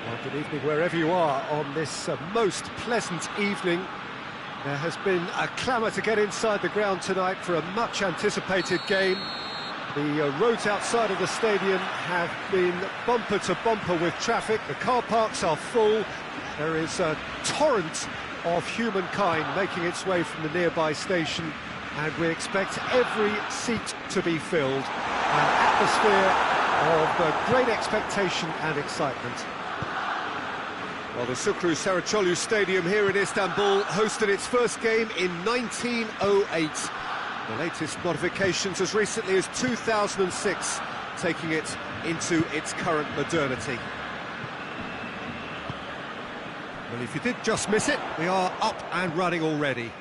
Well, good evening wherever you are on this most pleasant evening. There has been a clamour to get inside the ground tonight for a much anticipated game. The roads outside of the stadium have been bumper to bumper with traffic. The car parks are full. There is a torrent of humankind making its way from the nearby station, and we expect every seat to be filled. An atmosphere of great expectation and excitement. Well, the Sukru Saracoğlu Stadium here in Istanbul hosted its first game in 1908. The latest modifications as recently as 2006, taking it into its current modernity. Well, if you did just miss it, we are up and running already.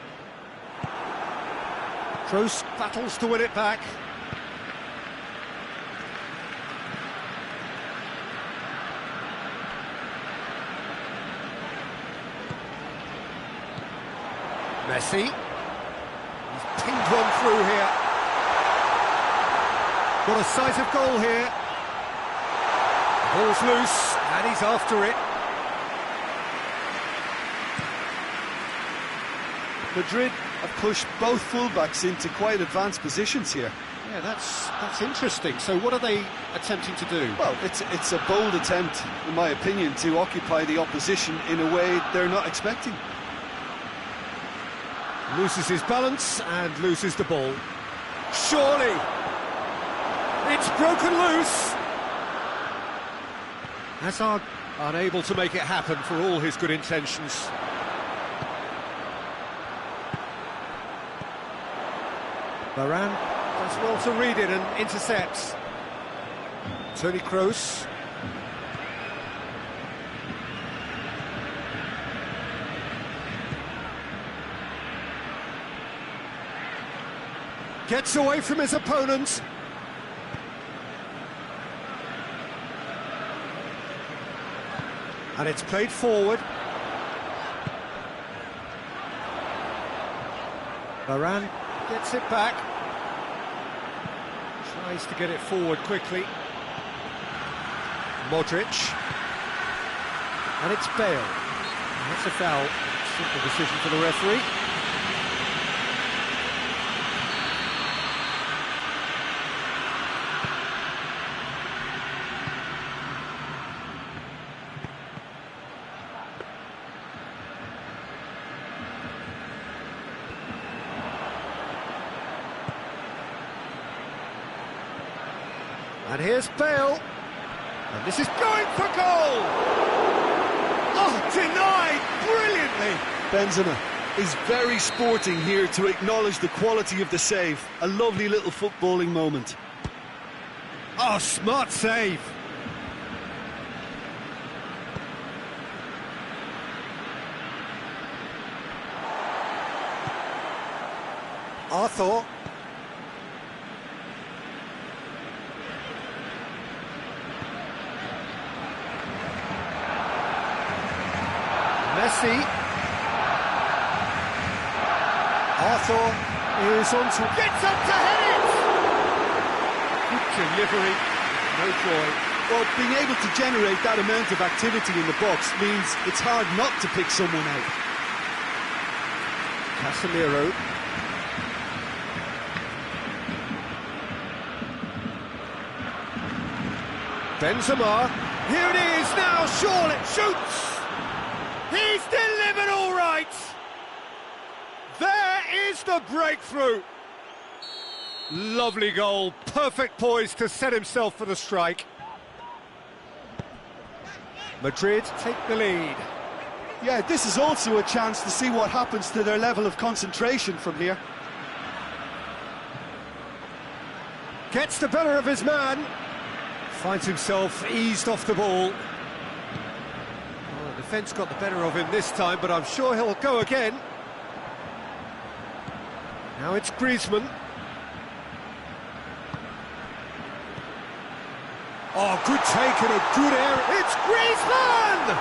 Kroos battles to win it back. Messi. He's pinged one through here. Got a sight of goal here. Ball's loose, and he's after it. Madrid have pushed both fullbacks into quite advanced positions here. Yeah, that's interesting. So what are they attempting to do? Well, it's a bold attempt, in my opinion, to occupy the opposition in a way they're not expecting. Loses his balance and loses the ball. Surely! It's broken loose! Hazard unable to make it happen for all his good intentions. Varane does well to read it and intercepts. Toni Kroos. Gets away from his opponent. And it's played forward. Varane gets it back. Tries to get it forward quickly. Modric. And it's Bale. That's a foul. Simple decision for the referee. And here's Bale, and this is going for goal! Oh, denied brilliantly! Benzema is very sporting here to acknowledge the quality of the save. A lovely little footballing moment. Oh, smart save! Arthur. Messi. Arthur is on to... Gets up to head it! Good delivery, no joy. Well, being able to generate that amount of activity in the box means it's hard not to pick someone out. Casemiro. Benzema. Here it is now, Charlotte shoots! He's delivered all right! There is the breakthrough! Lovely goal, perfect poise to set himself for the strike. Madrid take the lead. Yeah, this is also a chance to see what happens to their level of concentration from here. Gets the better of his man. Finds himself eased off the ball. Well, the defence got the better of him this time, but I'm sure he'll go again. Now it's Griezmann. Oh, good take and a good area. It's Griezmann!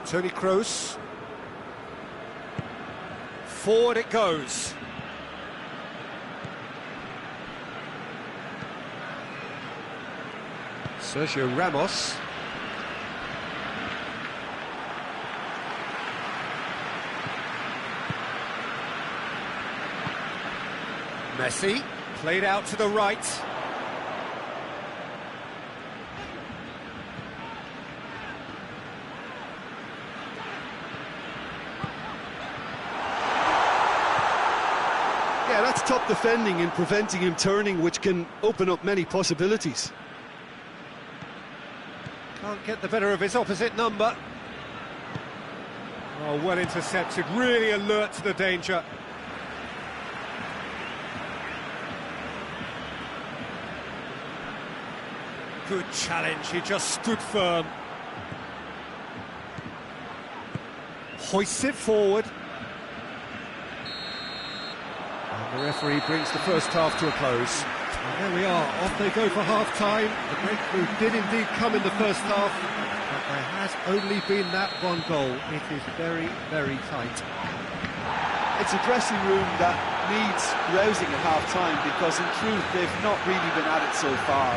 Toni Kroos. Forward it goes. Sergio Ramos. Messi, played out to the right. Yeah, that's top defending and preventing him turning, which can open up many possibilities. Can't get the better of his opposite number. Oh, well intercepted, really alert to the danger. Good challenge, he just stood firm. Hoists it forward. And the referee brings the first half to a close. And there we are, off they go for half-time. The breakthrough did indeed come in the first half, but there has only been that one goal. It is very, very tight. It's a dressing room that needs rousing at half-time because, in truth, they've not really been at it so far.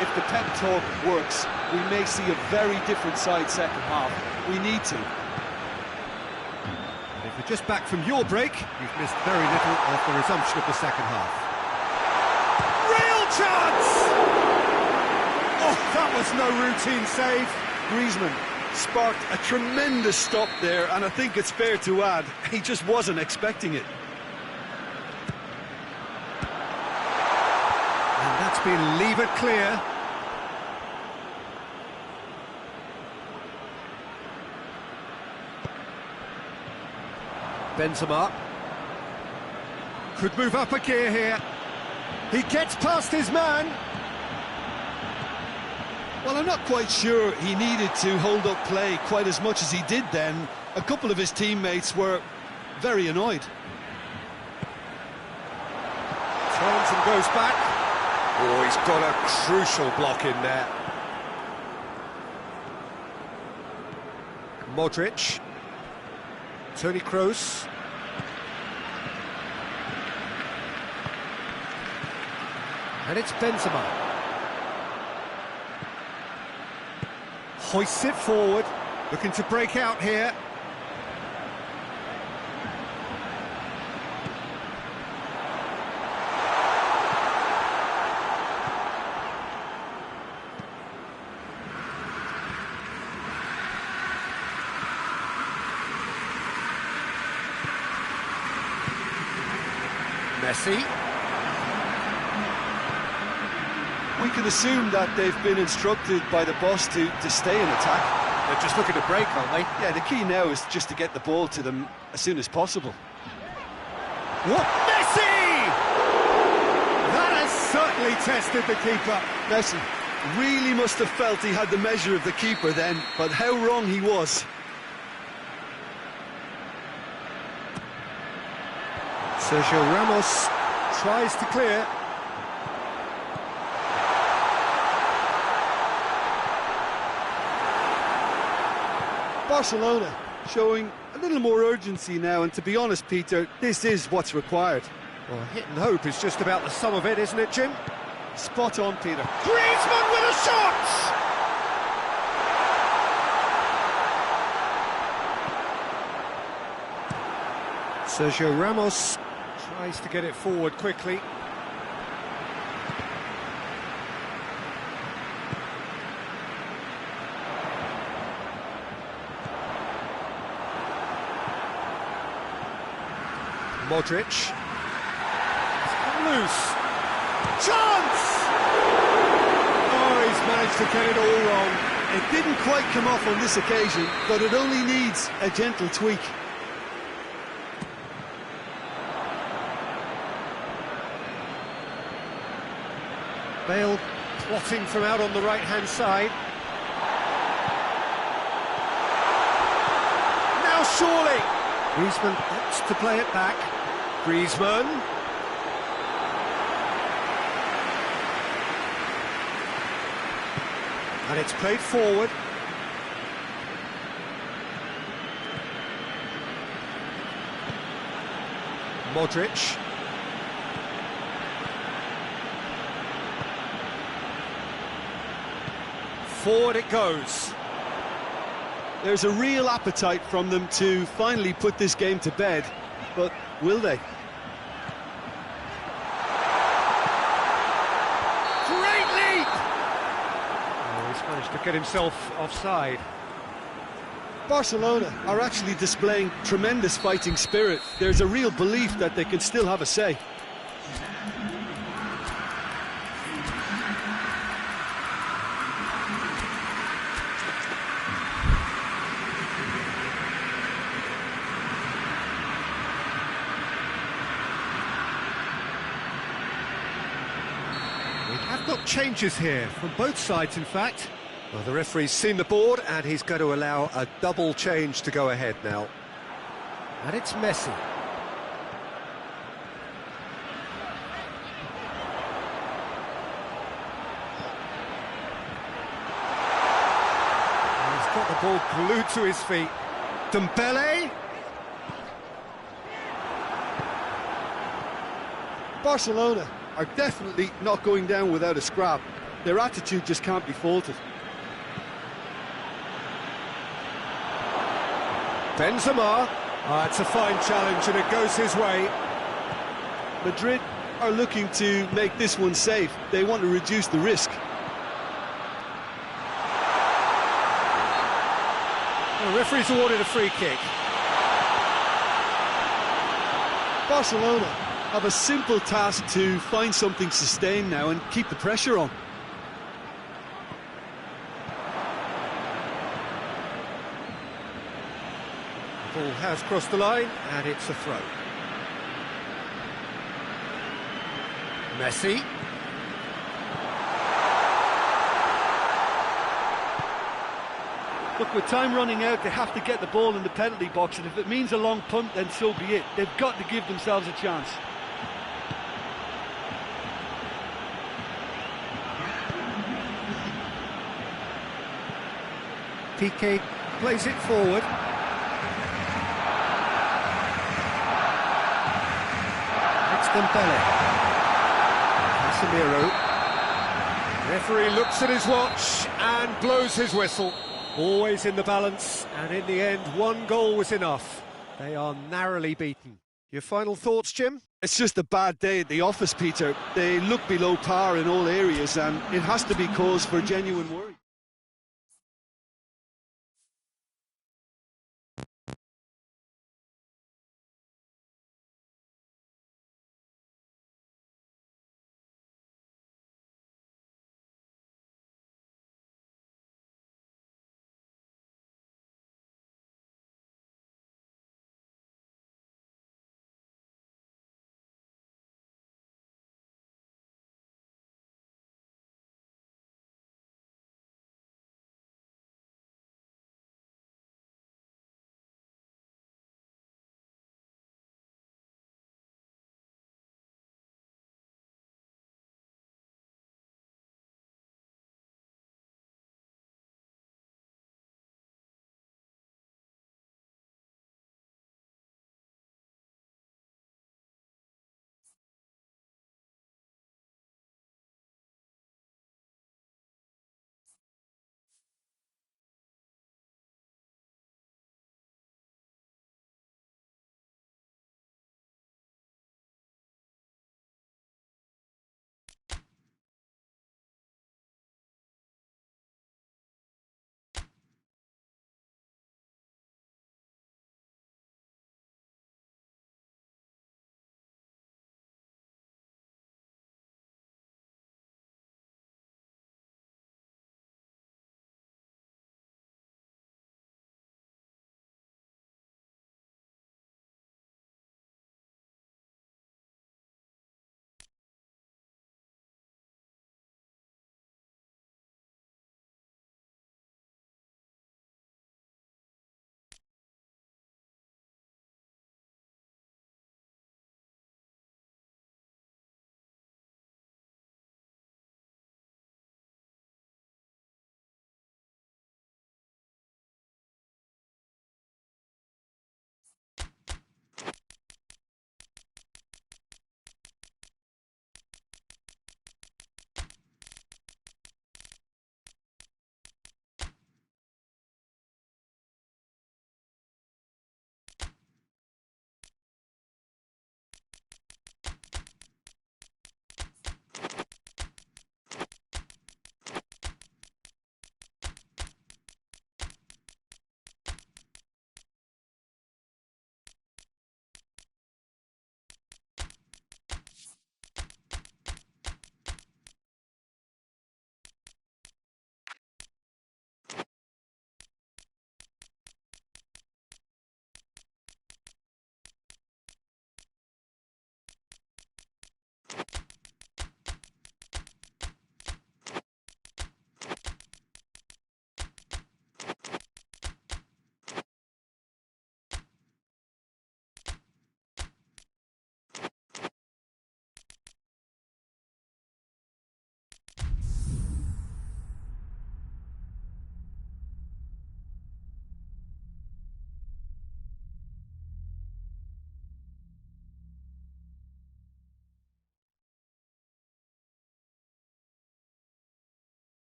If the pep talk works, we may see a very different side second half. We need to. And if you're just back from your break, you've missed very little of the resumption of the second half. Real chance! Oh, that was no routine save. Griezmann sparked a tremendous stop there, and I think it's fair to add, he just wasn't expecting it. And that's been levered clear. Benzema could move up a gear here. He gets past his man. Well, I'm not quite sure he needed to hold up play quite as much as he did then. A couple of his teammates were very annoyed. Turns and goes back. Oh, he's got a crucial block in there. Modric. Toni Kroos. And it's Benzema. Hoists it forward, looking to break out here. Messi. We can assume that they've been instructed by the boss to stay in attack. They're just looking to break, aren't they? Yeah, the key now is just to get the ball to them as soon as possible. What? Messi! That has certainly tested the keeper. Messi really must have felt he had the measure of the keeper then, but how wrong he was. Sergio Ramos tries to clear. Barcelona showing a little more urgency now, and to be honest, Peter, this is what's required. Well, hit and hope is just about the sum of it, isn't it, Jim? Spot on, Peter. Griezmann with a shot! Sergio Ramos tries to get it forward quickly. Modric. It's come loose. Chance! Oh, he's managed to get it all wrong. It didn't quite come off on this occasion, but it only needs a gentle tweak. Bale plotting from out on the right-hand side. Now surely! Griezmann opts to play it back. Griezmann. And it's played forward. Modric. Forward it goes. There's a real appetite from them to finally put this game to bed, but will they? Great leap! Oh, he's managed to get himself offside. Barcelona are actually displaying tremendous fighting spirit. There's a real belief that they can still have a say. We have got changes here from both sides, in fact. Well, the referee's seen the board and he's going to allow a double change to go ahead now. And it's Messi. He's got the ball glued to his feet. Dembele. Barcelona are definitely not going down without a scrap. Their attitude just can't be faulted. Benzema. It's a fine challenge and it goes his way. Madrid are looking to make this one safe. They want to reduce the risk. The referee's awarded a free kick. Barcelona have a simple task to find something sustained now and keep the pressure on. The ball has crossed the line and it's a throw. Messi. Look, with time running out, they have to get the ball in the penalty box, and if it means a long punt, then so be it. They've got to give themselves a chance. Piqué plays it forward. It's Dembele. Casemiro. Referee looks at his watch and blows his whistle. Always in the balance, and in the end, one goal was enough. They are narrowly beaten. Your final thoughts, Jim? It's just a bad day at the office, Peter. They look below par in all areas, and it has to be cause for genuine worry.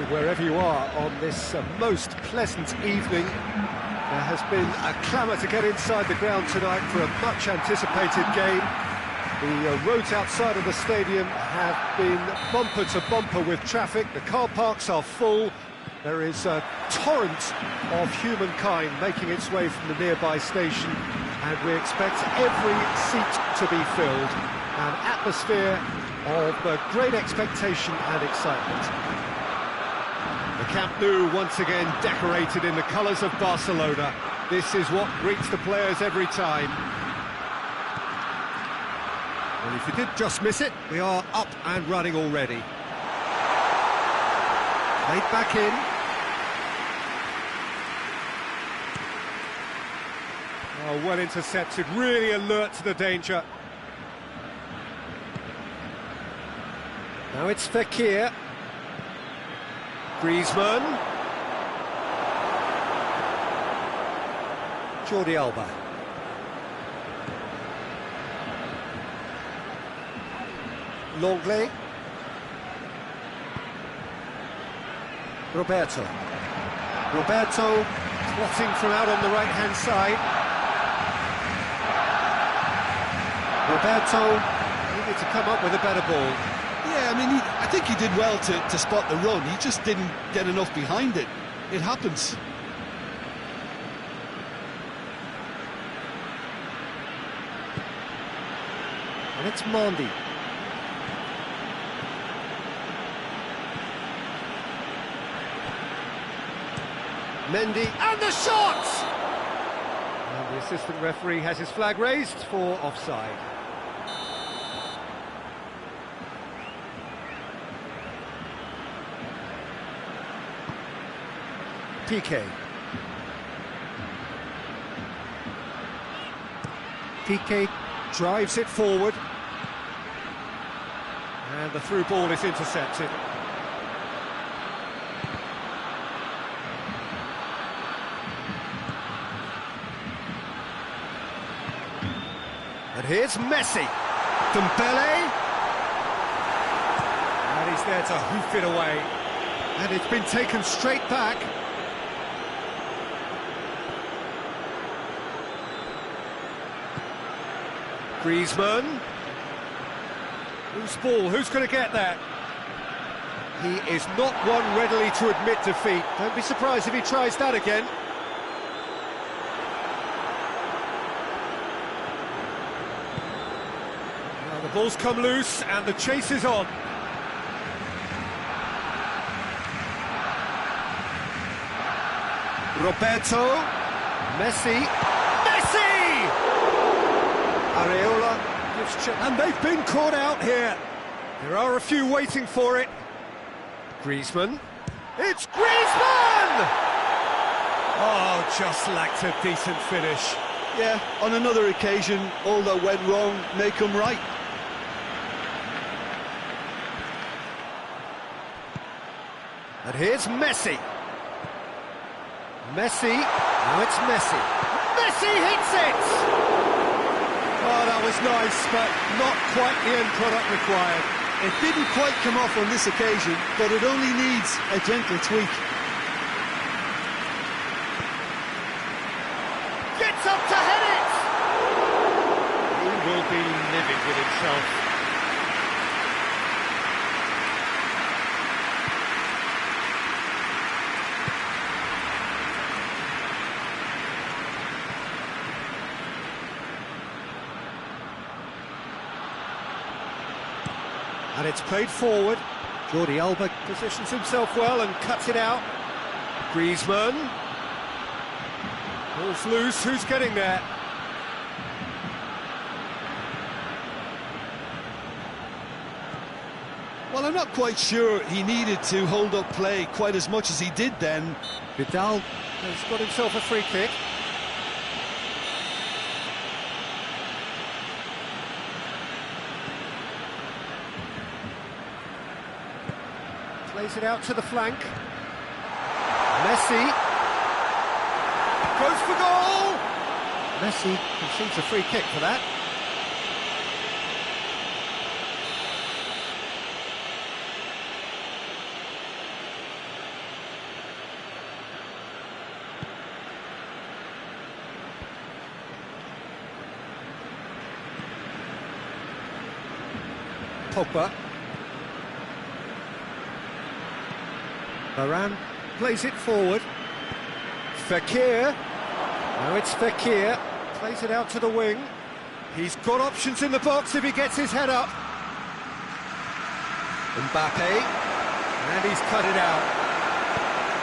wherever you are on this most pleasant evening. There has been a clamour to get inside the ground tonight for a much anticipated game. The roads outside of the stadium have been bumper to bumper with traffic. The car parks are full. There is a torrent of humankind making its way from the nearby station, and we expect every seat to be filled. An atmosphere of great expectation and excitement. The Camp Nou once again decorated in the colours of Barcelona. This is what greets the players every time. Well, if you did just miss it, we are up and running already. Played back in. Oh, well intercepted, really alert to the danger. Now it's Fekir. Griezmann. Jordi Alba. Longley. Roberto plotting from out on the right-hand side. Roberto needed to come up with a better ball. Yeah, I mean, I think he did well to spot the run. He just didn't get enough behind it. It happens. And it's Mendy. Mendy, and the shot! And the assistant referee has his flag raised for offside. Piqué. Piqué drives it forward. And the through ball is intercepted. And here's Messi. Dembele. And he's there to hoof it away. And it's been taken straight back. Griezmann. Whose ball? Who's going to get that? He is not one readily to admit defeat. Don't be surprised if he tries that again. Now the ball's come loose and the chase is on. Roberto. Messi. Areola gives chance, and they've been caught out here. There are a few waiting for it. Griezmann. It's Griezmann! Oh, just lacked a decent finish. Yeah, on another occasion, all that went wrong may come right. And here's Messi. Messi. Now it's Messi. Messi hits it! Oh, that was nice, but not quite the end product required. It didn't quite come off on this occasion, but it only needs a gentle tweak. Gets up to head it! He will be livid with himself. And it's played forward. Jordi Alba positions himself well and cuts it out. Griezmann. Ball's loose, who's getting there? Well, I'm not quite sure he needed to hold up play quite as much as he did then. Vidal has got himself a free kick. Plays it out to the flank. Messi goes for goal. Messi concedes a free kick for that. Pogba. Varane plays it forward. Fekir. Now it's Fekir. Plays it out to the wing. He's got options in the box if he gets his head up. Mbappe. And he's cut it out.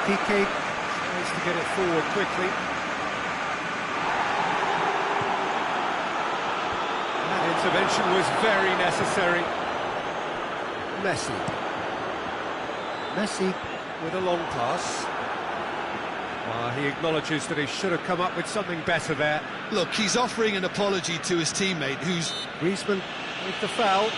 Piqué tries to get it forward quickly. That intervention was very necessary. Messi with a long pass. He acknowledges that he should have come up with something better there. Look, he's offering an apology to his teammate, who's... Griezmann with the foul.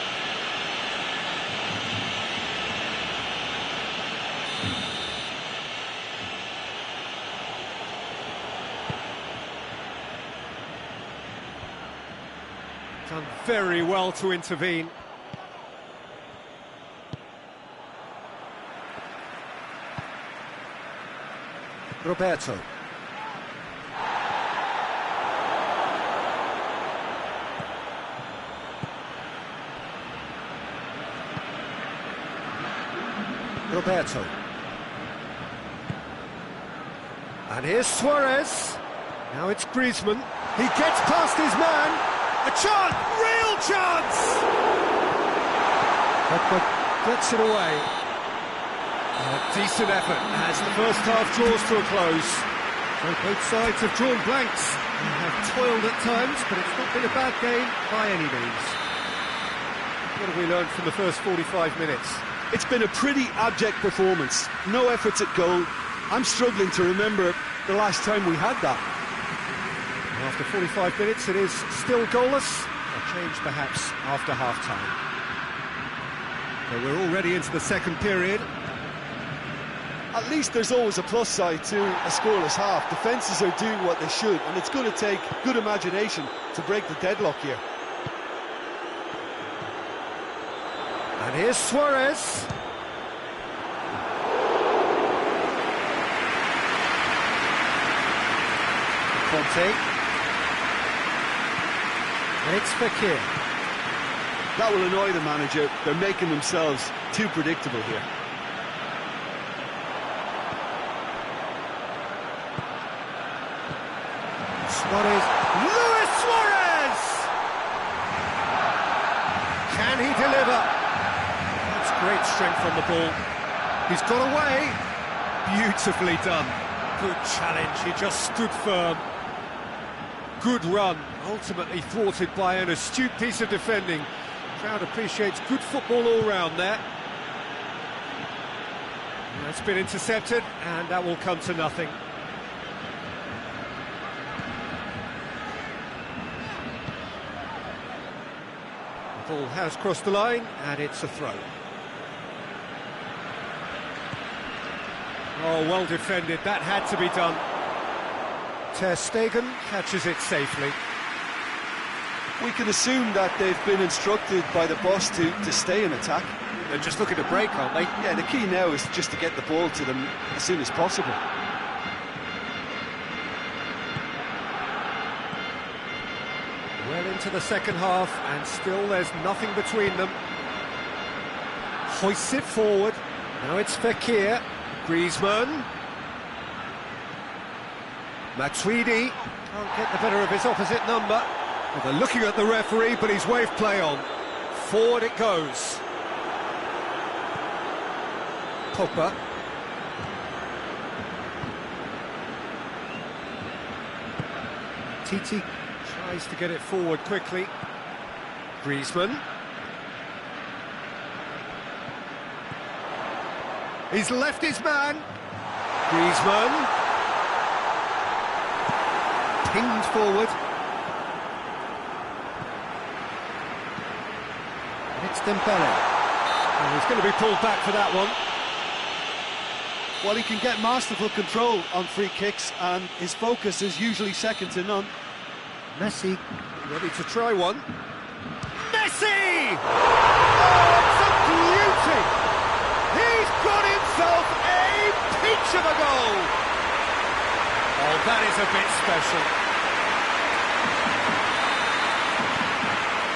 Done very well to intervene. Roberto. And here's Suarez. Now it's Griezmann. He gets past his man. A chance, real chance! But gets it away. A decent effort as the first half draws to a close. So both sides have drawn blanks and have toiled at times, but it's not been a bad game by any means. What have we learned from the first 45 minutes? It's been a pretty abject performance. No efforts at goal. I'm struggling to remember the last time we had that. After 45 minutes, it is still goalless. A change, perhaps, after half-time. So we're already into the second period. At least there's always a plus side to a scoreless half. Defences are doing what they should, and it's going to take good imagination to break the deadlock here. And here's Suarez. Conte. And it's Fekir. That will annoy the manager. They're making themselves too predictable here. Suarez. Luis Suarez! Can he deliver? That's great strength on the ball. He's got away. Beautifully done. Good challenge. He just stood firm. Good run. Ultimately thwarted by an astute piece of defending. Crowd appreciates good football all round there. That's been intercepted, and that will come to nothing. The ball has crossed the line, and it's a throw. Oh, well defended. That had to be done. Ter Stegen catches it safely. We can assume that they've been instructed by the boss to stay in attack. They're just looking to break, aren't they? Yeah, the key now is just to get the ball to them as soon as possible. Well into the second half, and still there's nothing between them. Hoists it forward. Now it's Fekir. Griezmann. Matuidi can't get the better of his opposite number. Well, they're looking at the referee, but he's waved play on. Forward it goes. Pogba. Titi tries to get it forward quickly. Griezmann. He's left his man. Griezmann. Pinged forward. It's Dembele. And he's going to be pulled back for that one. Well, he can get masterful control on free kicks, and his focus is usually second to none. Messi ready to try one. Messi! Oh, it's a beauty! He's got himself a peach of a goal! Oh, that is a bit special.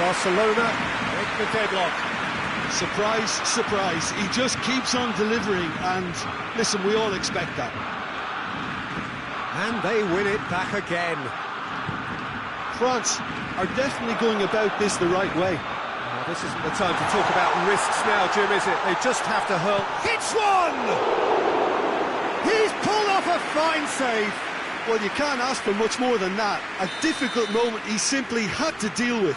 Barcelona break the deadlock. Surprise, surprise. He just keeps on delivering, and listen, we all expect that. And they win it back again. France are definitely going about this the right way. Now, this isn't the time to talk about risks now, Jim, is it? They just have to hurl. Hits one! He's pulled off a fine save. Well, you can't ask for much more than that. A difficult moment he simply had to deal with.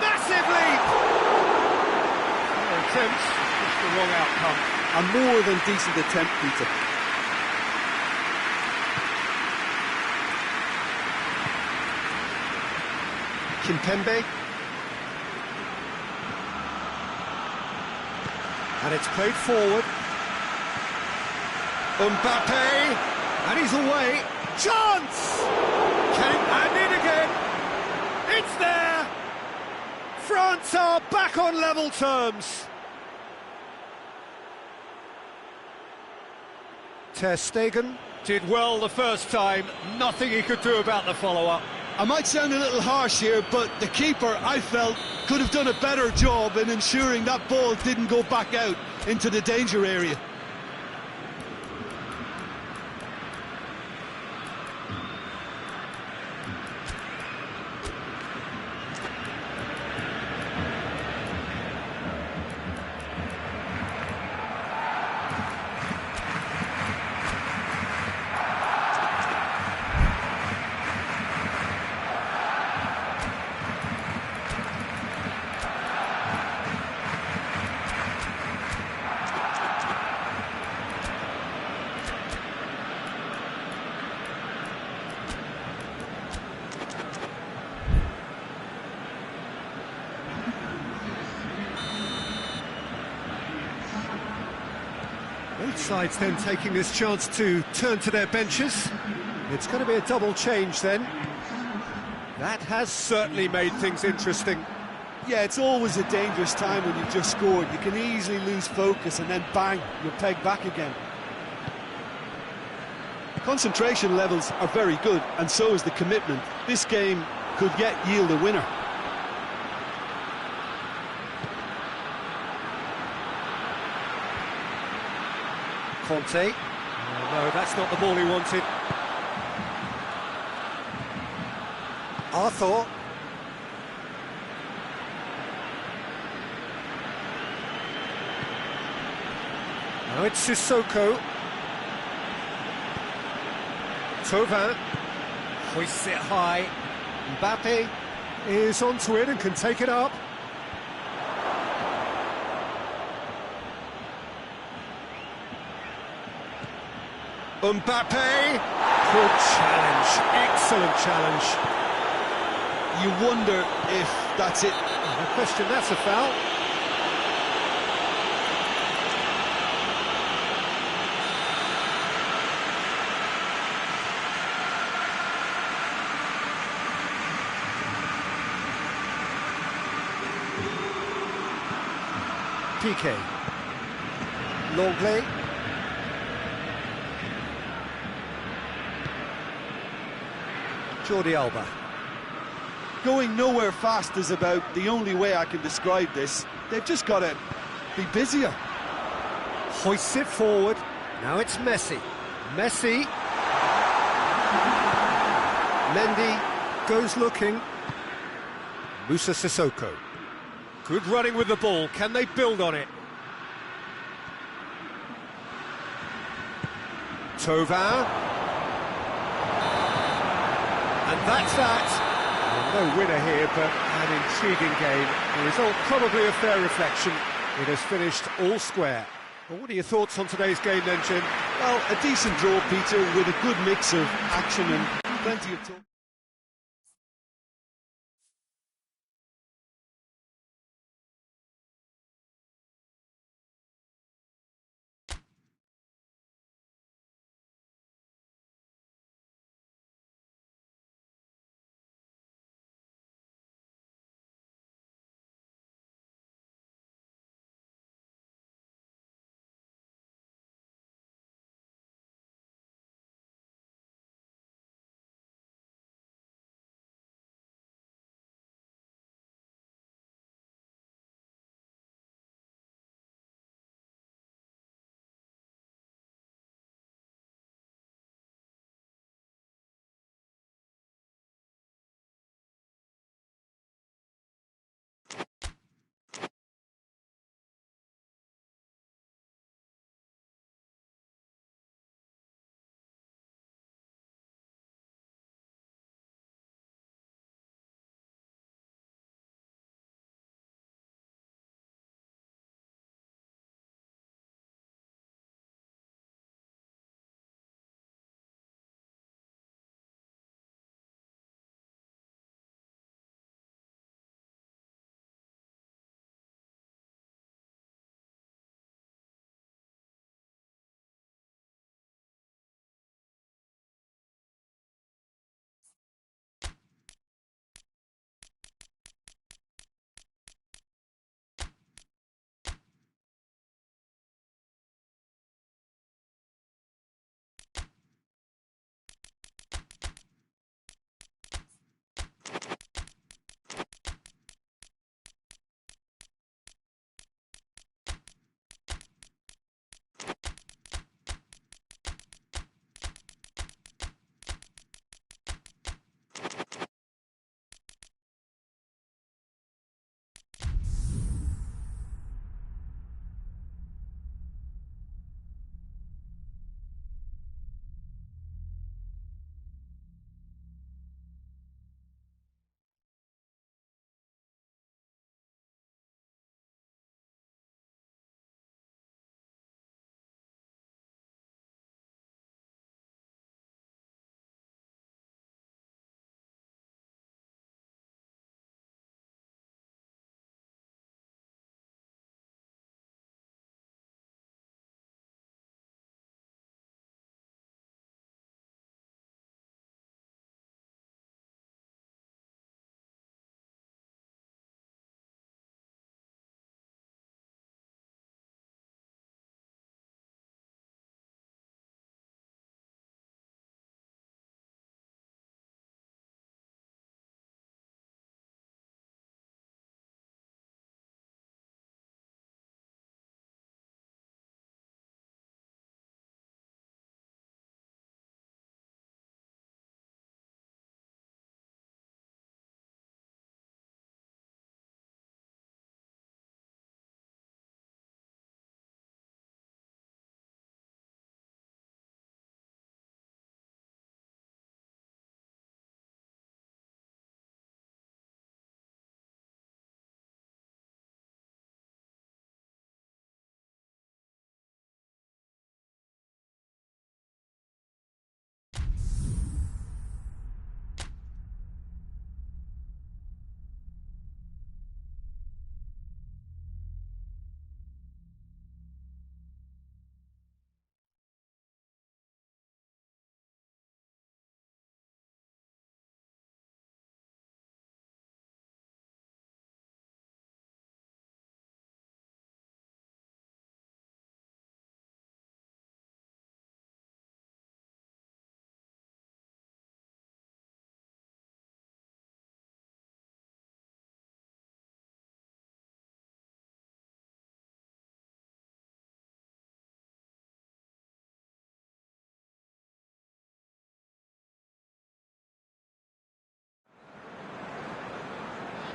Massive leap! Attempts, just the wrong outcome. A more than decent attempt, Peter. Kimpembe. And it's played forward. Mbappe. And he's away. Chance! And in again. It's there! France are back on level terms. Ter Stegen did well the first time. Nothing he could do about the follow-up. I might sound a little harsh here, but the keeper, I felt, could have done a better job in ensuring that ball didn't go back out into the danger area. Both sides then taking this chance to turn to their benches. It's going to be a double change then. That has certainly made things interesting. Yeah, it's always a dangerous time when you've just scored. You can easily lose focus and then bang, you're pegged back again. Concentration levels are very good, and so is the commitment. This game could yet yield a winner. Conte. Oh, no, that's not the ball he wanted. Arthur. Now it's Sissoko. Thauvin hoists it high. Mbappe is onto it and can take it up. Mbappe! Good challenge, excellent challenge. You wonder if that's it. No question, that's a foul. Piqué. Longley. Jordi Alba. Going nowhere fast is about the only way I can describe this. They've just got to be busier. Hoists it forward. Now it's Messi. Messi. Mendy goes looking. Moussa Sissoko. Good running with the ball. Can they build on it? Thauvin. And that's that. Well, no winner here, but an intriguing game. The result probably a fair reflection. It has finished all square. Well, what are your thoughts on today's game then, Jim? Well, a decent draw, Peter, with a good mix of action and plenty of talk.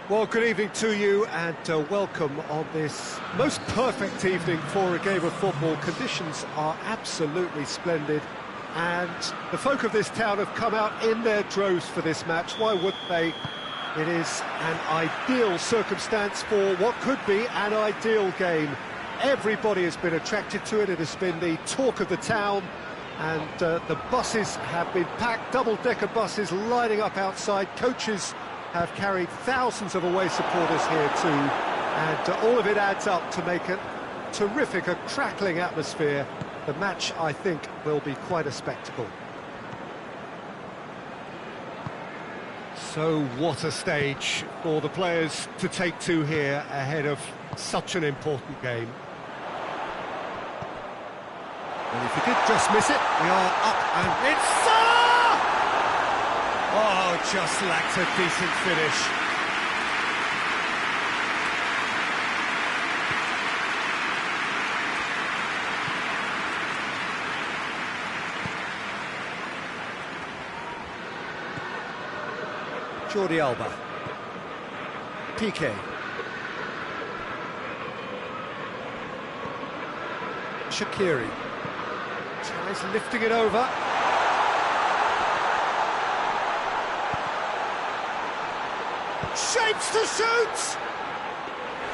Well, good evening to you and welcome on this most perfect evening for a game of football. Conditions are absolutely splendid and the folk of this town have come out in their droves for this match. Why wouldn't they? It is an ideal circumstance for what could be an ideal game. Everybody has been attracted to it. It has been the talk of the town, and the buses have been packed, double-decker buses lining up outside. Coaches have carried thousands of away supporters here too, and all of it adds up to make a terrific, a crackling atmosphere. The match, I think, will be quite a spectacle. So what a stage for the players to take to here ahead of such an important game. And if he did just miss it, we are up and it's Salah! Oh, just lacked a decent finish. Jordi Alba. Piqué. Shaqiri. Tries lifting it over. Shapes to shoot!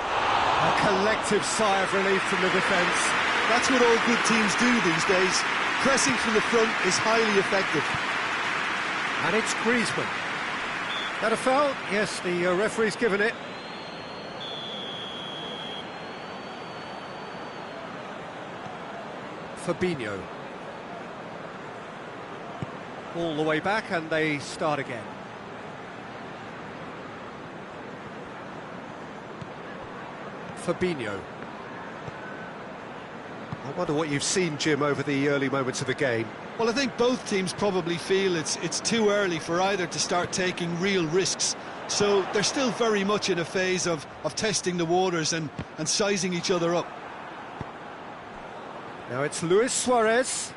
A collective sigh of relief from the defence. That's what all good teams do these days. Pressing from the front is highly effective. And it's Griezmann. That a foul? Yes, the referee's given it. Fabinho. All the way back and they start again. Fabinho. I wonder what you've seen, Jim, over the early moments of the game. Well, I think both teams probably feel it's too early for either to start taking real risks. So they're still very much in a phase of testing the waters and sizing each other up. Now it's Luis Suarez.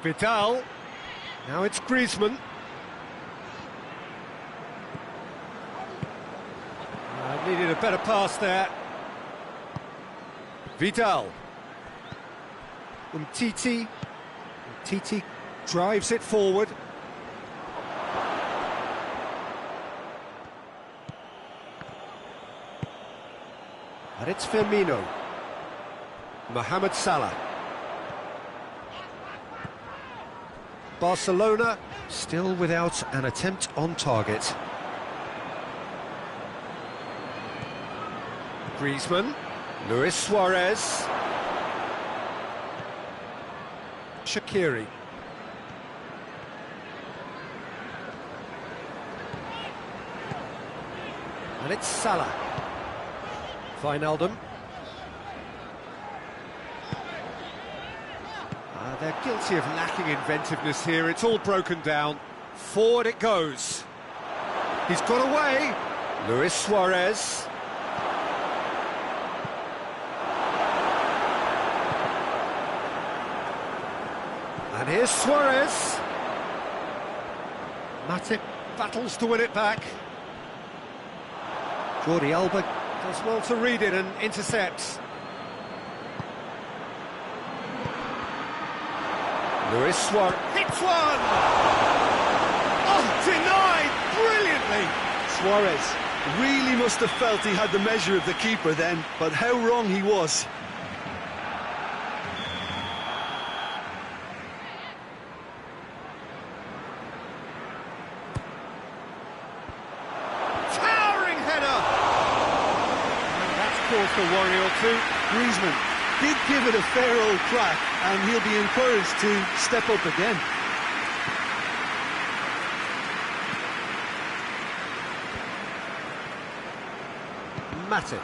Vidal. Now it's Griezmann. Needed a better pass there. Vidal. Umtiti. Umtiti drives it forward. And it's Firmino. Mohamed Salah. Barcelona still without an attempt on target. Griezmann. Luis Suarez. Shaqiri. And it's Salah. Wijnaldum. They're guilty of lacking inventiveness here. It's all broken down. Forward it goes. He's got away. Luis Suarez. And here's Suarez. Matip battles to win it back. Jordi Alba does well to read it and intercepts. Luis Suarez hits one! Oh, denied brilliantly! Suarez really must have felt he had the measure of the keeper then, but how wrong he was. Towering header! And that's caused a worry or two. Griezmann did give it a fair old crack, and he'll be encouraged to step up again. Matip.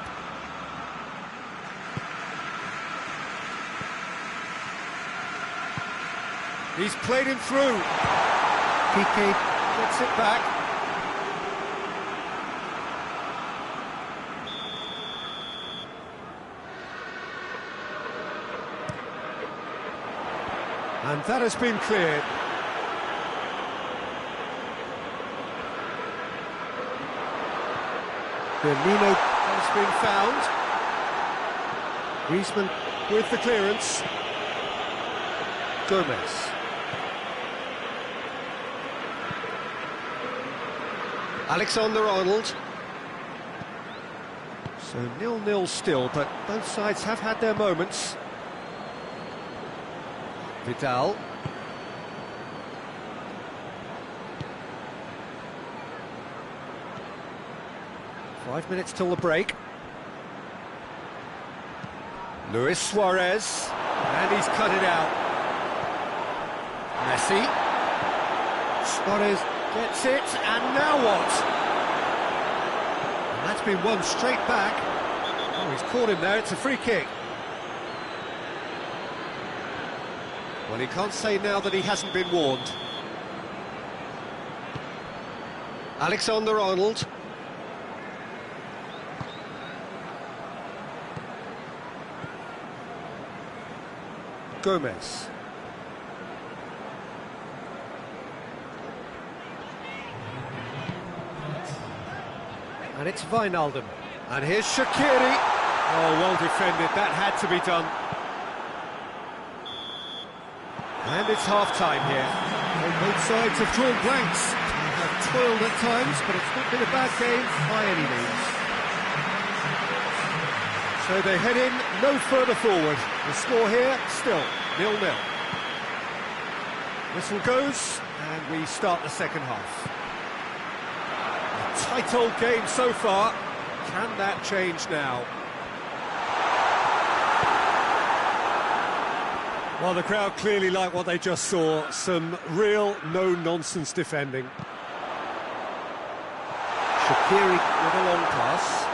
He's played him through. Piqué gets it back. And that has been cleared. Firmino has been found. Griezmann with the clearance. Gomez. Alexander-Arnold. So 0-0 still, but both sides have had their moments. Vidal. Five minutes till the break. Luis Suarez, and he's cut it out. Messi. Suarez gets it, and now what? And that's been won straight back. Oh, he's caught him there, it's a free kick. Well, he can't say now that he hasn't been warned. Alexander-Arnold. Gomez. And it's Wijnaldum. And here's Shaqiri. Oh, well defended, that had to be done. And it's half-time here. Well, both sides have drawn blanks. They have toiled at times, but it's not been a bad game by any means. So they head in no further forward. The score here, still 0-0. Whistle goes, and we start the second half. A tight old game so far. Can that change now? Well, the crowd clearly like what they just saw. Some real no-nonsense defending. Shaqiri with a long pass.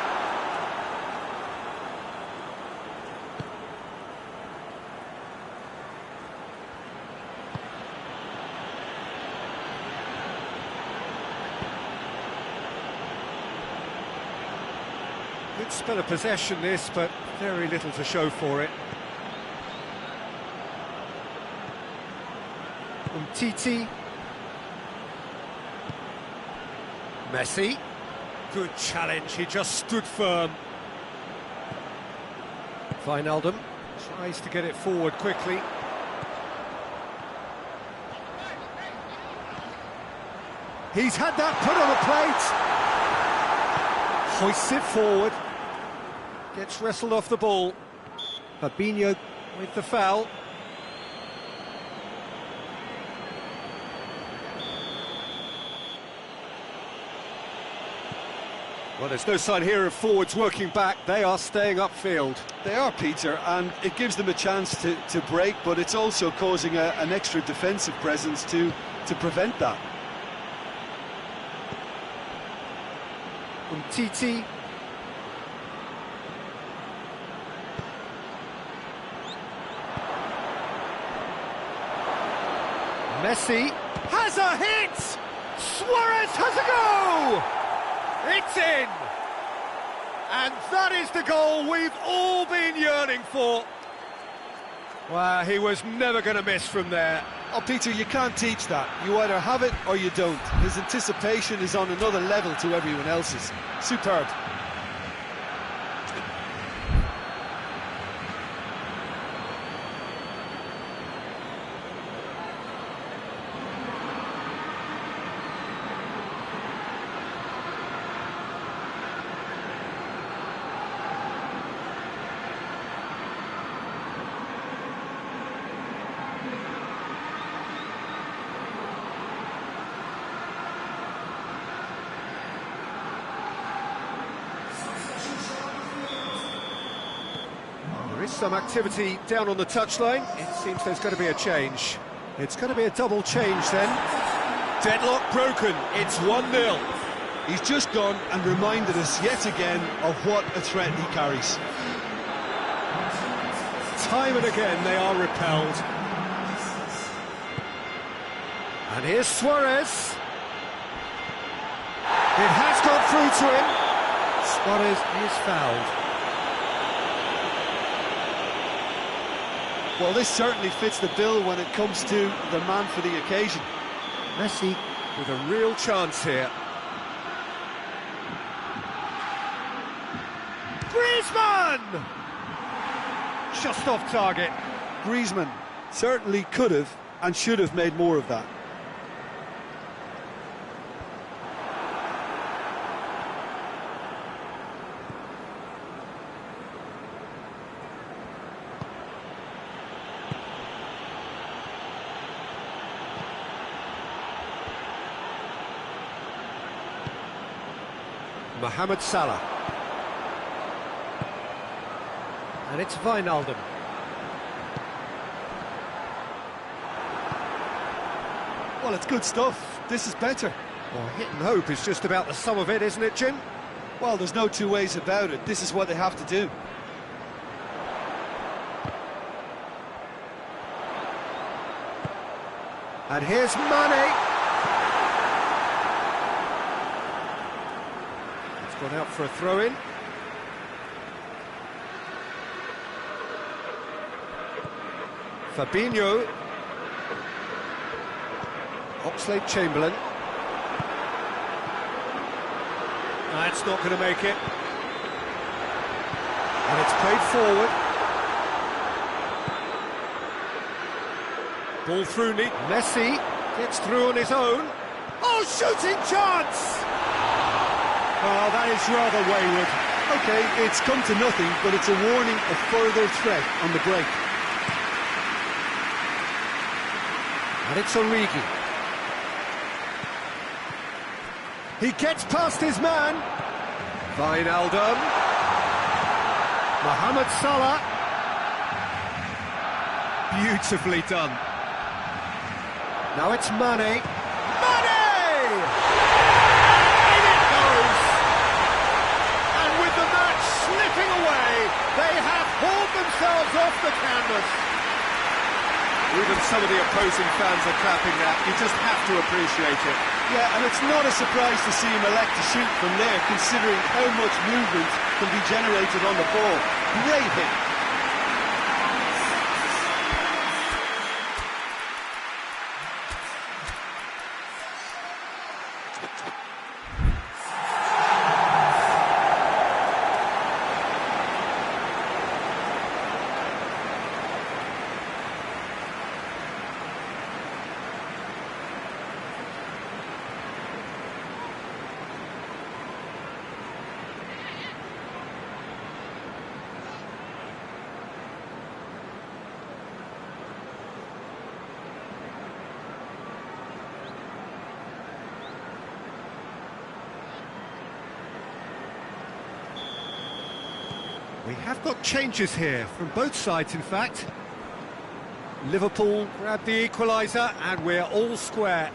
Good spell of possession this, but very little to show for it. Umtiti. Messi. Good challenge, he just stood firm. Wijnaldum tries to get it forward quickly. He's had that put on a plate. Hoists it forward. Gets wrestled off the ball. Fabinho with the foul. Well, there's no sign here of forwards working back. They are staying upfield. They are, Peter, and it gives them a chance to break, but it's also causing an extra defensive presence to prevent that. Umtiti. Messi has a hit! Suarez has a go! It's in! And that is the goal we've all been yearning for. Wow, he was never going to miss from there. Oh, Peter, you can't teach that. You either have it or you don't. His anticipation is on another level to everyone else's. Superb. There is some activity down on the touchline. It seems there's going to be a change. It's going to be a double change then. Deadlock broken. It's 1-0. He's just gone and reminded us yet again of what a threat he carries. Time and again they are repelled. And here's Suarez. It has gone through to him. Suarez is fouled. Well, this certainly fits the bill when it comes to the man for the occasion. Messi with a real chance here. Griezmann! Just off target. Griezmann certainly could have and should have made more of that. Mohamed Salah. And it's Wijnaldum. Well, it's good stuff. This is better. Well, hit and hope is just about the sum of it, isn't it, Jim? Well, there's no two ways about it. This is what they have to do. And here's Mane. It's gone out for a throw-in. Fabinho. Oxlade-Chamberlain. That's not going to make it. And it's played forward. Ball through neat. Messi gets through on his own. Oh, shooting chance! Oh, that is rather wayward. Okay, it's come to nothing, but it's a warning of further threat on the break. And it's Origi. He gets past his man. Wijnaldum. Mohamed Salah. Beautifully done. Now it's Mane. Mane! In it goes! And with the match slipping away, they have hauled themselves off the canvas. Even some of the opposing fans are clapping that. You just have to appreciate it. Yeah, and it's not a surprise to see him elect to shoot from there, considering how much movement can be generated on the ball. Great hit. We have got changes here, from both sides in fact. Liverpool grabbed the equaliser and we're all square.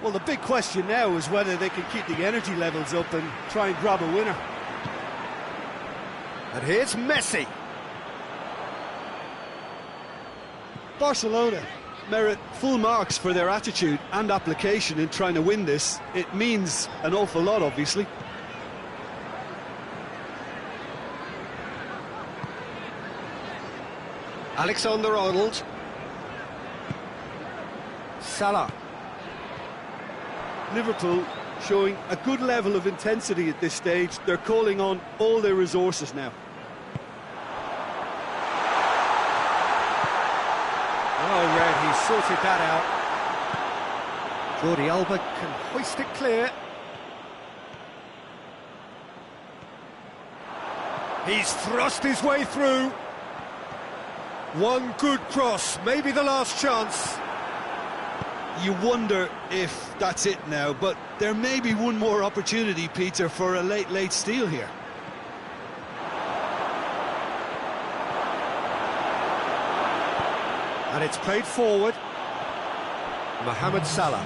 Well, the big question now is whether they can keep the energy levels up and try and grab a winner. And here's Messi. Barcelona merit full marks for their attitude and application in trying to win this. It means an awful lot, obviously. Alexander-Arnold. Salah. Liverpool showing a good level of intensity at this stage. They're calling on all their resources now. Oh, Red, he sorted that out. Jordi Alba can hoist it clear. He's thrust his way through. One good cross, maybe the last chance. You wonder if that's it now, but there may be one more opportunity, Peter, for a late steal here. And it's played forward. Mohamed Salah.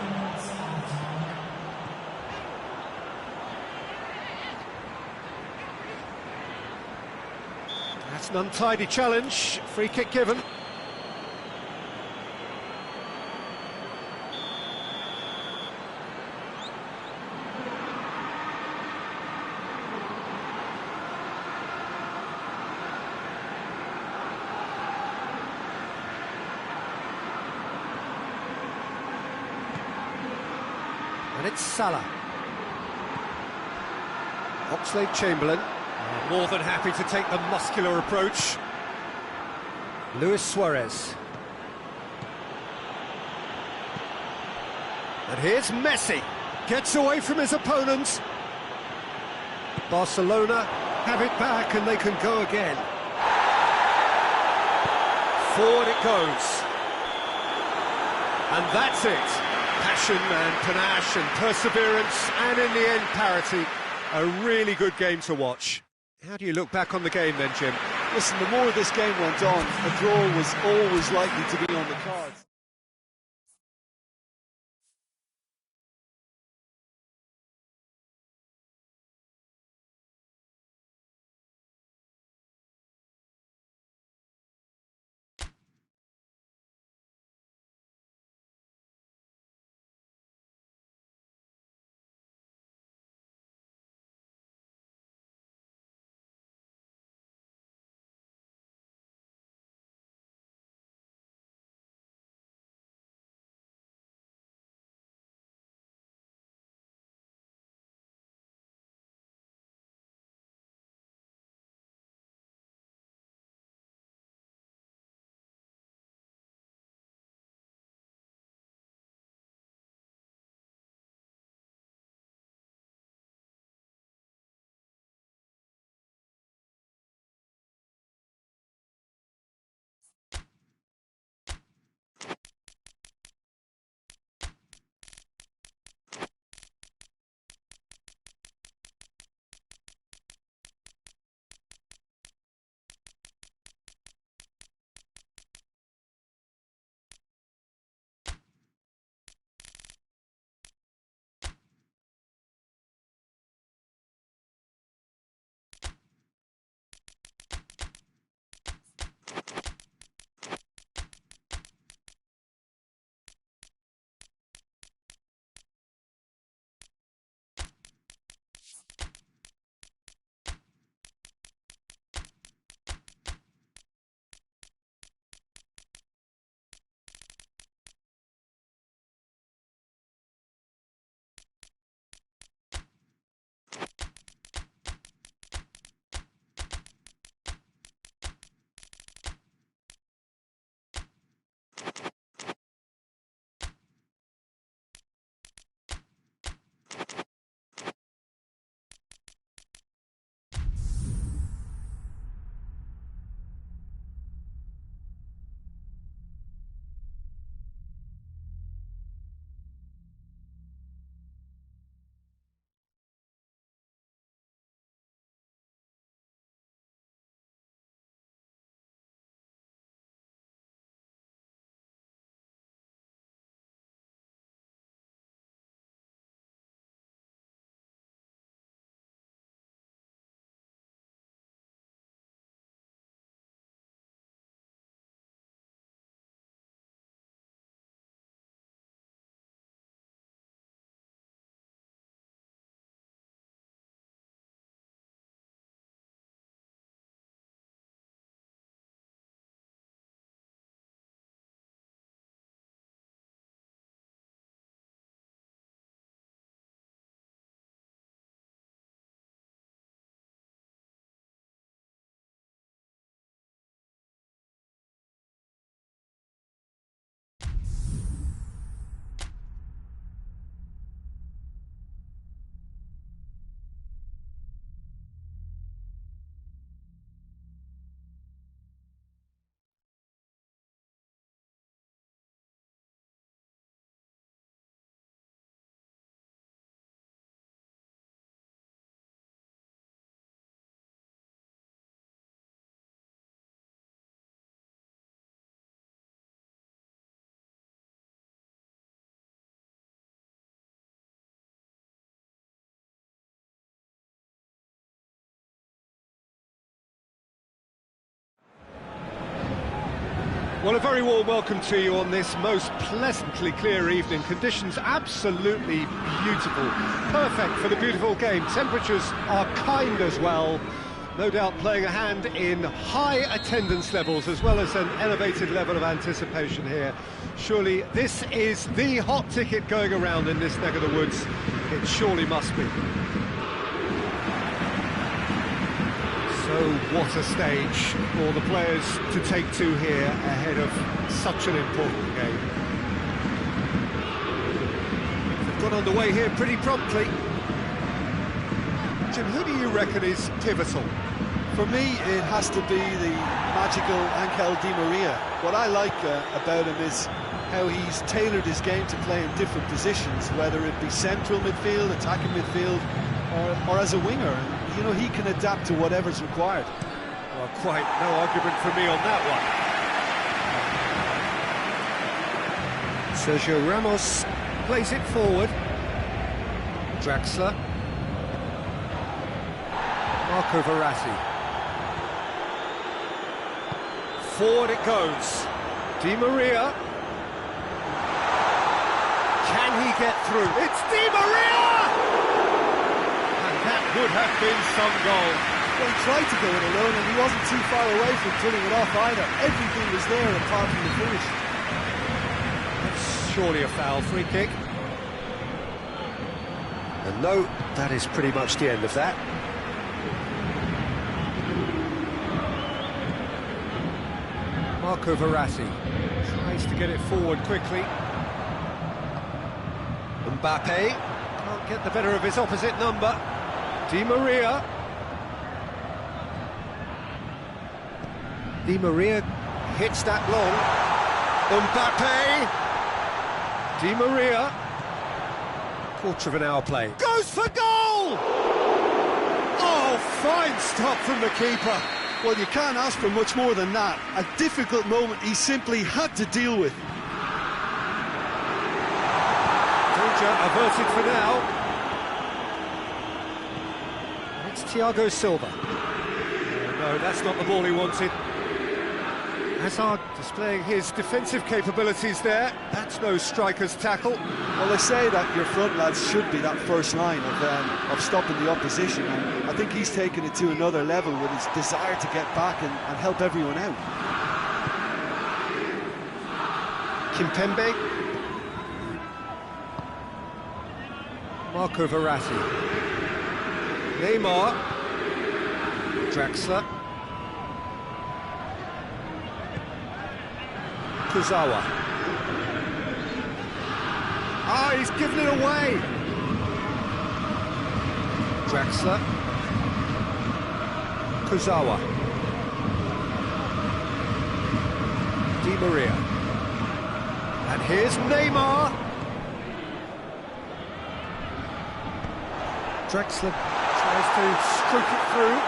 That's an untidy challenge. Free kick given. And it's Salah. Oxlade-Chamberlain. More than happy to take the muscular approach. Luis Suarez. And here's Messi. Gets away from his opponent. Barcelona have it back and they can go again. Forward it goes. And that's it. Passion and panache and perseverance, and in the end, parity. A really good game to watch. How do you look back on the game then, Jim? Listen, the more this game went on, a draw was always likely to be on the cards. Well, a very warm welcome to you on this most pleasantly clear evening. Conditions absolutely beautiful. Perfect for the beautiful game. Temperatures are kind as well. No doubt playing a hand in high attendance levels as well as an elevated level of anticipation here. Surely this is the hot ticket going around in this neck of the woods. It surely must be. Oh, what a stage for the players to take to here ahead of such an important game. They've got underway here pretty promptly. Jim, who do you reckon is pivotal? For me, it has to be the magical Angel Di Maria. What I like about him is how he's tailored his game to play in different positions, whether it be central midfield, attacking midfield, or as a winger. And, you know, he can adapt to whatever's required. Well, quite no argument for me on that one. Sergio Ramos plays it forward. Draxler. Marco Verratti. Forward it goes. Di Maria. Can he get through? It's Di Maria! And that would have been some goal. Well, he tried to go it alone and he wasn't too far away from pulling it off either. Everything was there apart from the finish. That's surely a foul. Free kick. And no, that is pretty much the end of that. Marco Verratti tries to get it forward quickly. Mbappe can't get the better of his opposite number. Di Maria. Di Maria hits that long. Mbappe. Di Maria. Quarter of an hour play. Goes for goal! Oh, fine stop from the keeper. Well, you can't ask for much more than that. A difficult moment he simply had to deal with. Danger averted for now. It's Thiago Silva. No, that's not the ball he wanted. Hazard displaying his defensive capabilities there. That's no striker's tackle. Well, they say that your front lads should be that first line of stopping the opposition, and I think he's taken it to another level with his desire to get back and help everyone out. Kimpembe. Marco Verratti. Neymar. Draxler. Kurzawa. Ah, he's given it away. Draxler. Kurzawa. Di Maria. And here's Neymar. Draxler tries to stroke it through.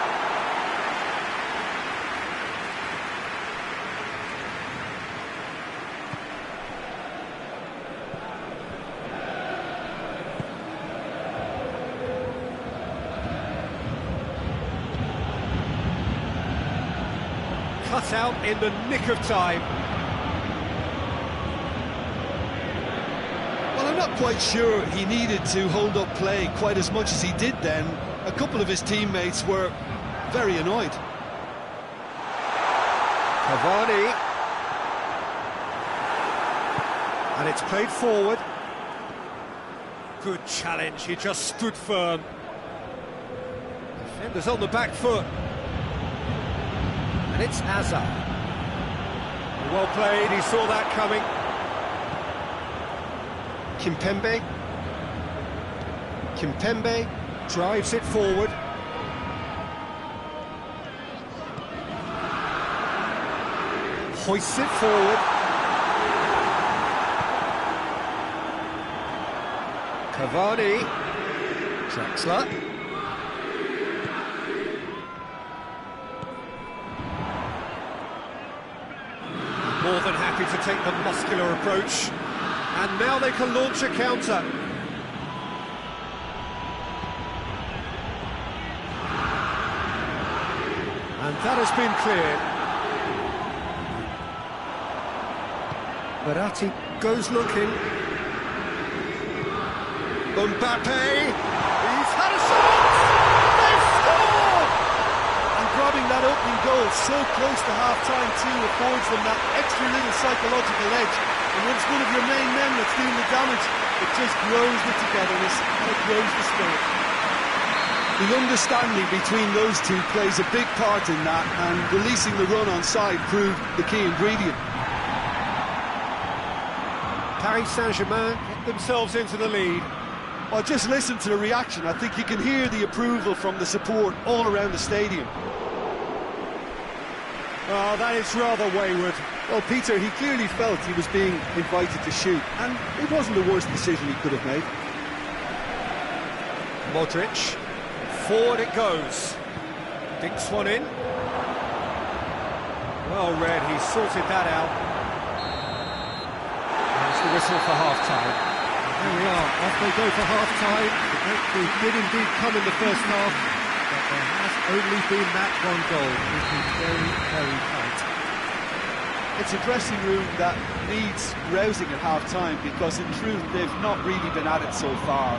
Cut out in the nick of time. Well, I'm not quite sure he needed to hold up play quite as much as he did then. A couple of his teammates were very annoyed. Cavani. And it's played forward. Good challenge, he just stood firm. Defenders on the back foot. And it's Hazard. Well played, he saw that coming. Kimpembe. Kimpembe drives it forward. Hoists it forward. Cavani. Draxler. More than happy to take the muscular approach. And now they can launch a counter. And that has been cleared. Verratti goes looking. Mbappe! He's had a shot! They've scored! And grabbing that opening goal so close to half-time too affords them that extra little psychological edge. And when it's one of your main men that's doing the damage, it just grows the togetherness and it grows the spirit. The understanding between those two plays a big part in that, and releasing the run on side proved the key ingredient. Paris Saint-Germain get themselves into the lead. Well, just listen to the reaction. I think you can hear the approval from the support all around the stadium. Oh, that is rather wayward. Well, Peter, he clearly felt he was being invited to shoot, and it wasn't the worst decision he could have made. Modric, forward it goes. Dinks one in. Well read, he sorted that out. There's the whistle for half-time. There we are, off they go for half-time. The breakthrough did indeed come in the first half, but there has only been that one goal. It's been very, very tight. It's a dressing room that needs rousing at half-time, because in truth they've not really been at it so far.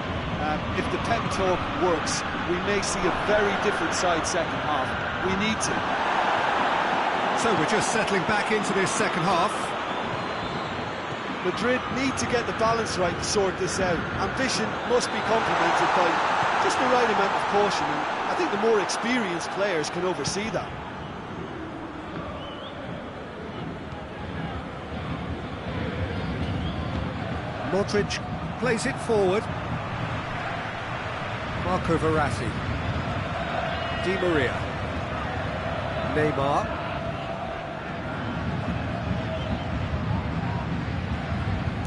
If the pep talk works, we may see a very different side second half. We need to. So we're just settling back into this second half. Madrid need to get the balance right to sort this out. Ambition must be complemented by just the right amount of caution, and I think the more experienced players can oversee that. Modric plays it forward. Marco Verratti. Di Maria. Neymar.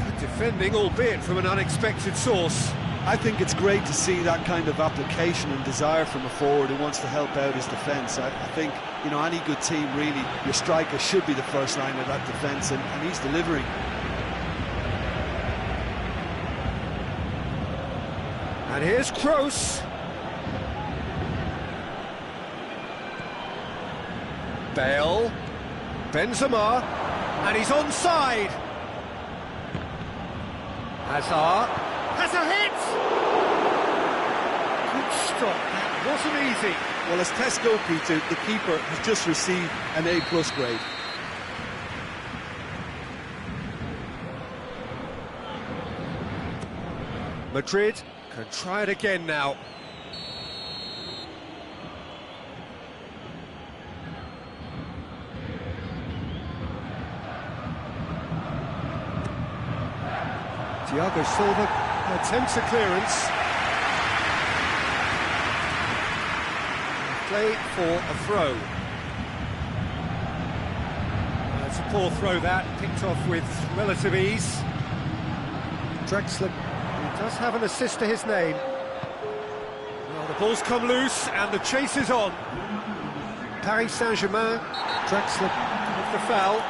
Good defending, albeit from an unexpected source. I think it's great to see that kind of application and desire from a forward who wants to help out his defence. I think, you know, any good team, really, your striker should be the first line of that defence, and he's delivering. And here's Kroos. Bale. Benzema. And he's onside. Hazard. Has a hit! Good stop. That wasn't easy. Well, as tests go, Peter, the keeper has just received an A+ grade. Madrid can try it again now. Thiago Silva attempts a clearance. Play for a throw. It's a poor throw that, picked off with relative ease. Drexler does have an assist to his name. Well, the ball's come loose and the chase is on. Paris Saint-Germain, Drexler with the foul.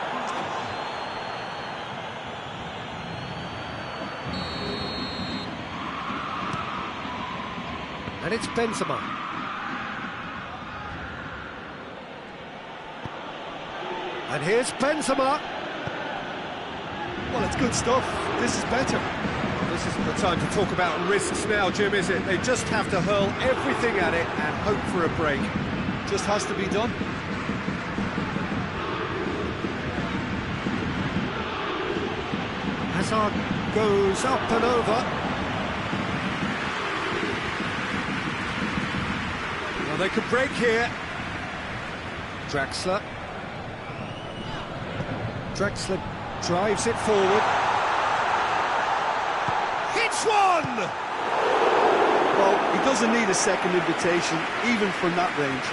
And it's Benzema. And here's Benzema. Well, it's good stuff. This is better. This isn't the time to talk about risks now, Jim, is it? They just have to hurl everything at it and hope for a break. Just has to be done. Hazard goes up and over. Well, they could break here. Drexler. Drexler drives it forward. Hits one! Well, he doesn't need a second invitation, even from that range.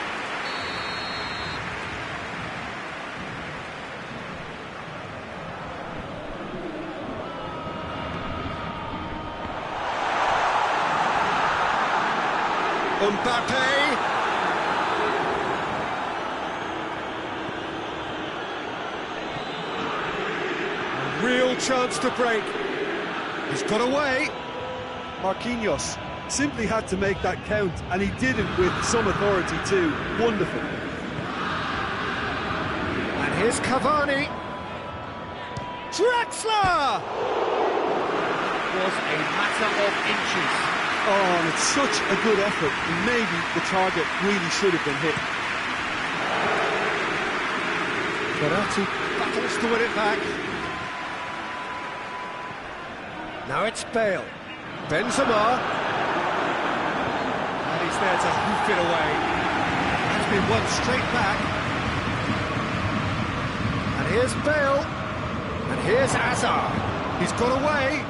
Mbappe. A real chance to break. He's got away. Marquinhos simply had to make that count, and he did it with some authority too. Wonderful. And here's Cavani. Drexler! It was a matter of inches. Oh, and it's such a good effort. Maybe the target really should have been hit. Verratti battles to win it back. Now it's Bale. Benzema. And he's there to hoof it away. Has been won straight back. And here's Bale. And here's Hazard. He's got away.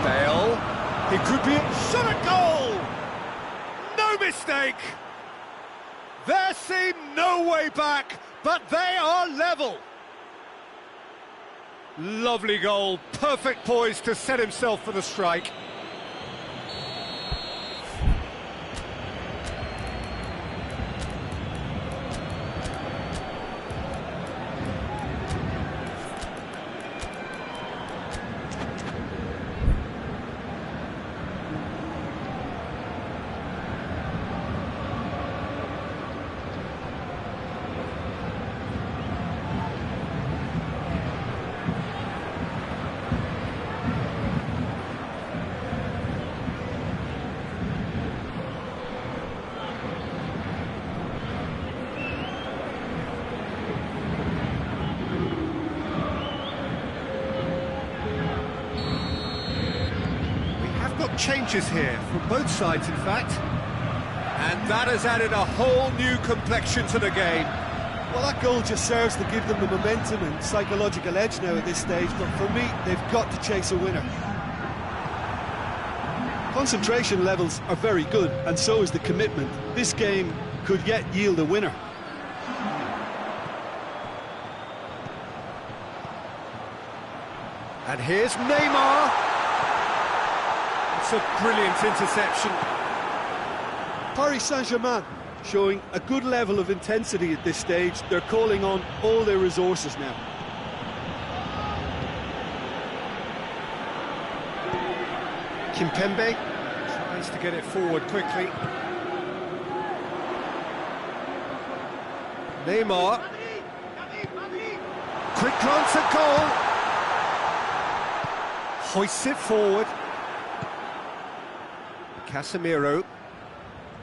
Bale. He could be shot at goal. No mistake. There seemed no way back, but they are level. Lovely goal, perfect poise to set himself for the strike. Changes here from both sides, in fact, and that has added a whole new complexion to the game. Well, that goal just serves to give them the momentum and psychological edge now at this stage, but for me, they've got to chase a winner. Concentration levels are very good, and so is the commitment. This game could yet yield a winner. And here's Neymar. It's a brilliant interception. Paris Saint-Germain showing a good level of intensity at this stage. They're calling on all their resources now. Kimpembe tries to get it forward quickly. Neymar. Quick glance at goal. Hoists it forward. Casemiro.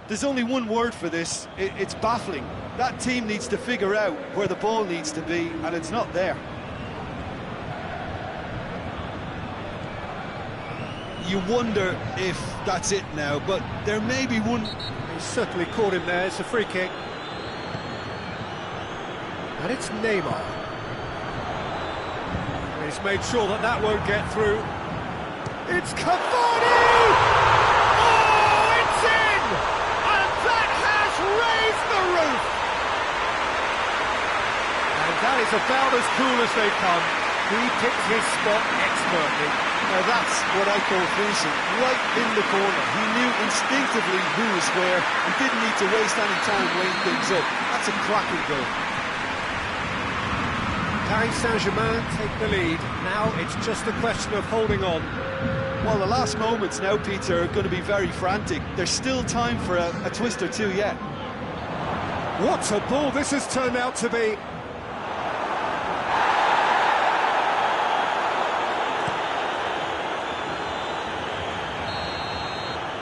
There's only one word for this, it's baffling. That team needs to figure out where the ball needs to be, and it's not there. You wonder if that's it now, but there may be one... He certainly caught him there, it's a free kick. And it's Neymar. He's made sure that that won't get through. It's Cavani! That is about as cool as they come. He picked his spot expertly. Now that's what I call finishing, right in the corner. He knew instinctively who was where and didn't need to waste any time weighing things up. That's a cracking goal. Paris Saint-Germain take the lead. Now it's just a question of holding on. Well, the last moments now, Peter, are going to be very frantic. There's still time for a twist or two yet. What a ball this has turned out to be.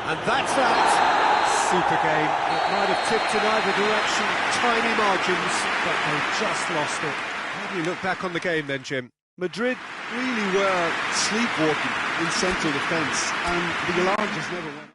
And that's that. Super game. It might have tipped in either direction, tiny margins, but they just lost it. How do you look back on the game then, Jim? Madrid really were sleepwalking in central defence, and the alarm just never went.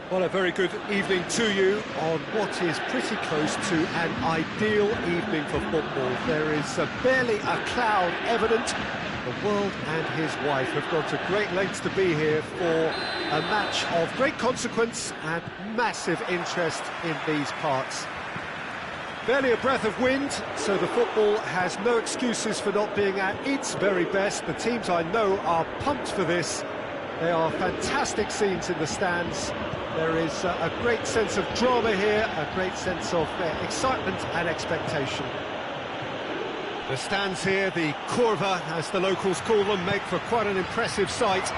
Well, a very good evening to you on what is pretty close to an ideal evening for football. There is barely a cloud evident. The world and his wife have gone to great lengths to be here for a match of great consequence and massive interest in these parts. Barely a breath of wind, so the football has no excuses for not being at its very best. The teams I know are pumped for this. They are fantastic scenes in the stands. There is a great sense of drama here, a great sense of excitement and expectation. The stands here, the curva, as the locals call them, make for quite an impressive sight,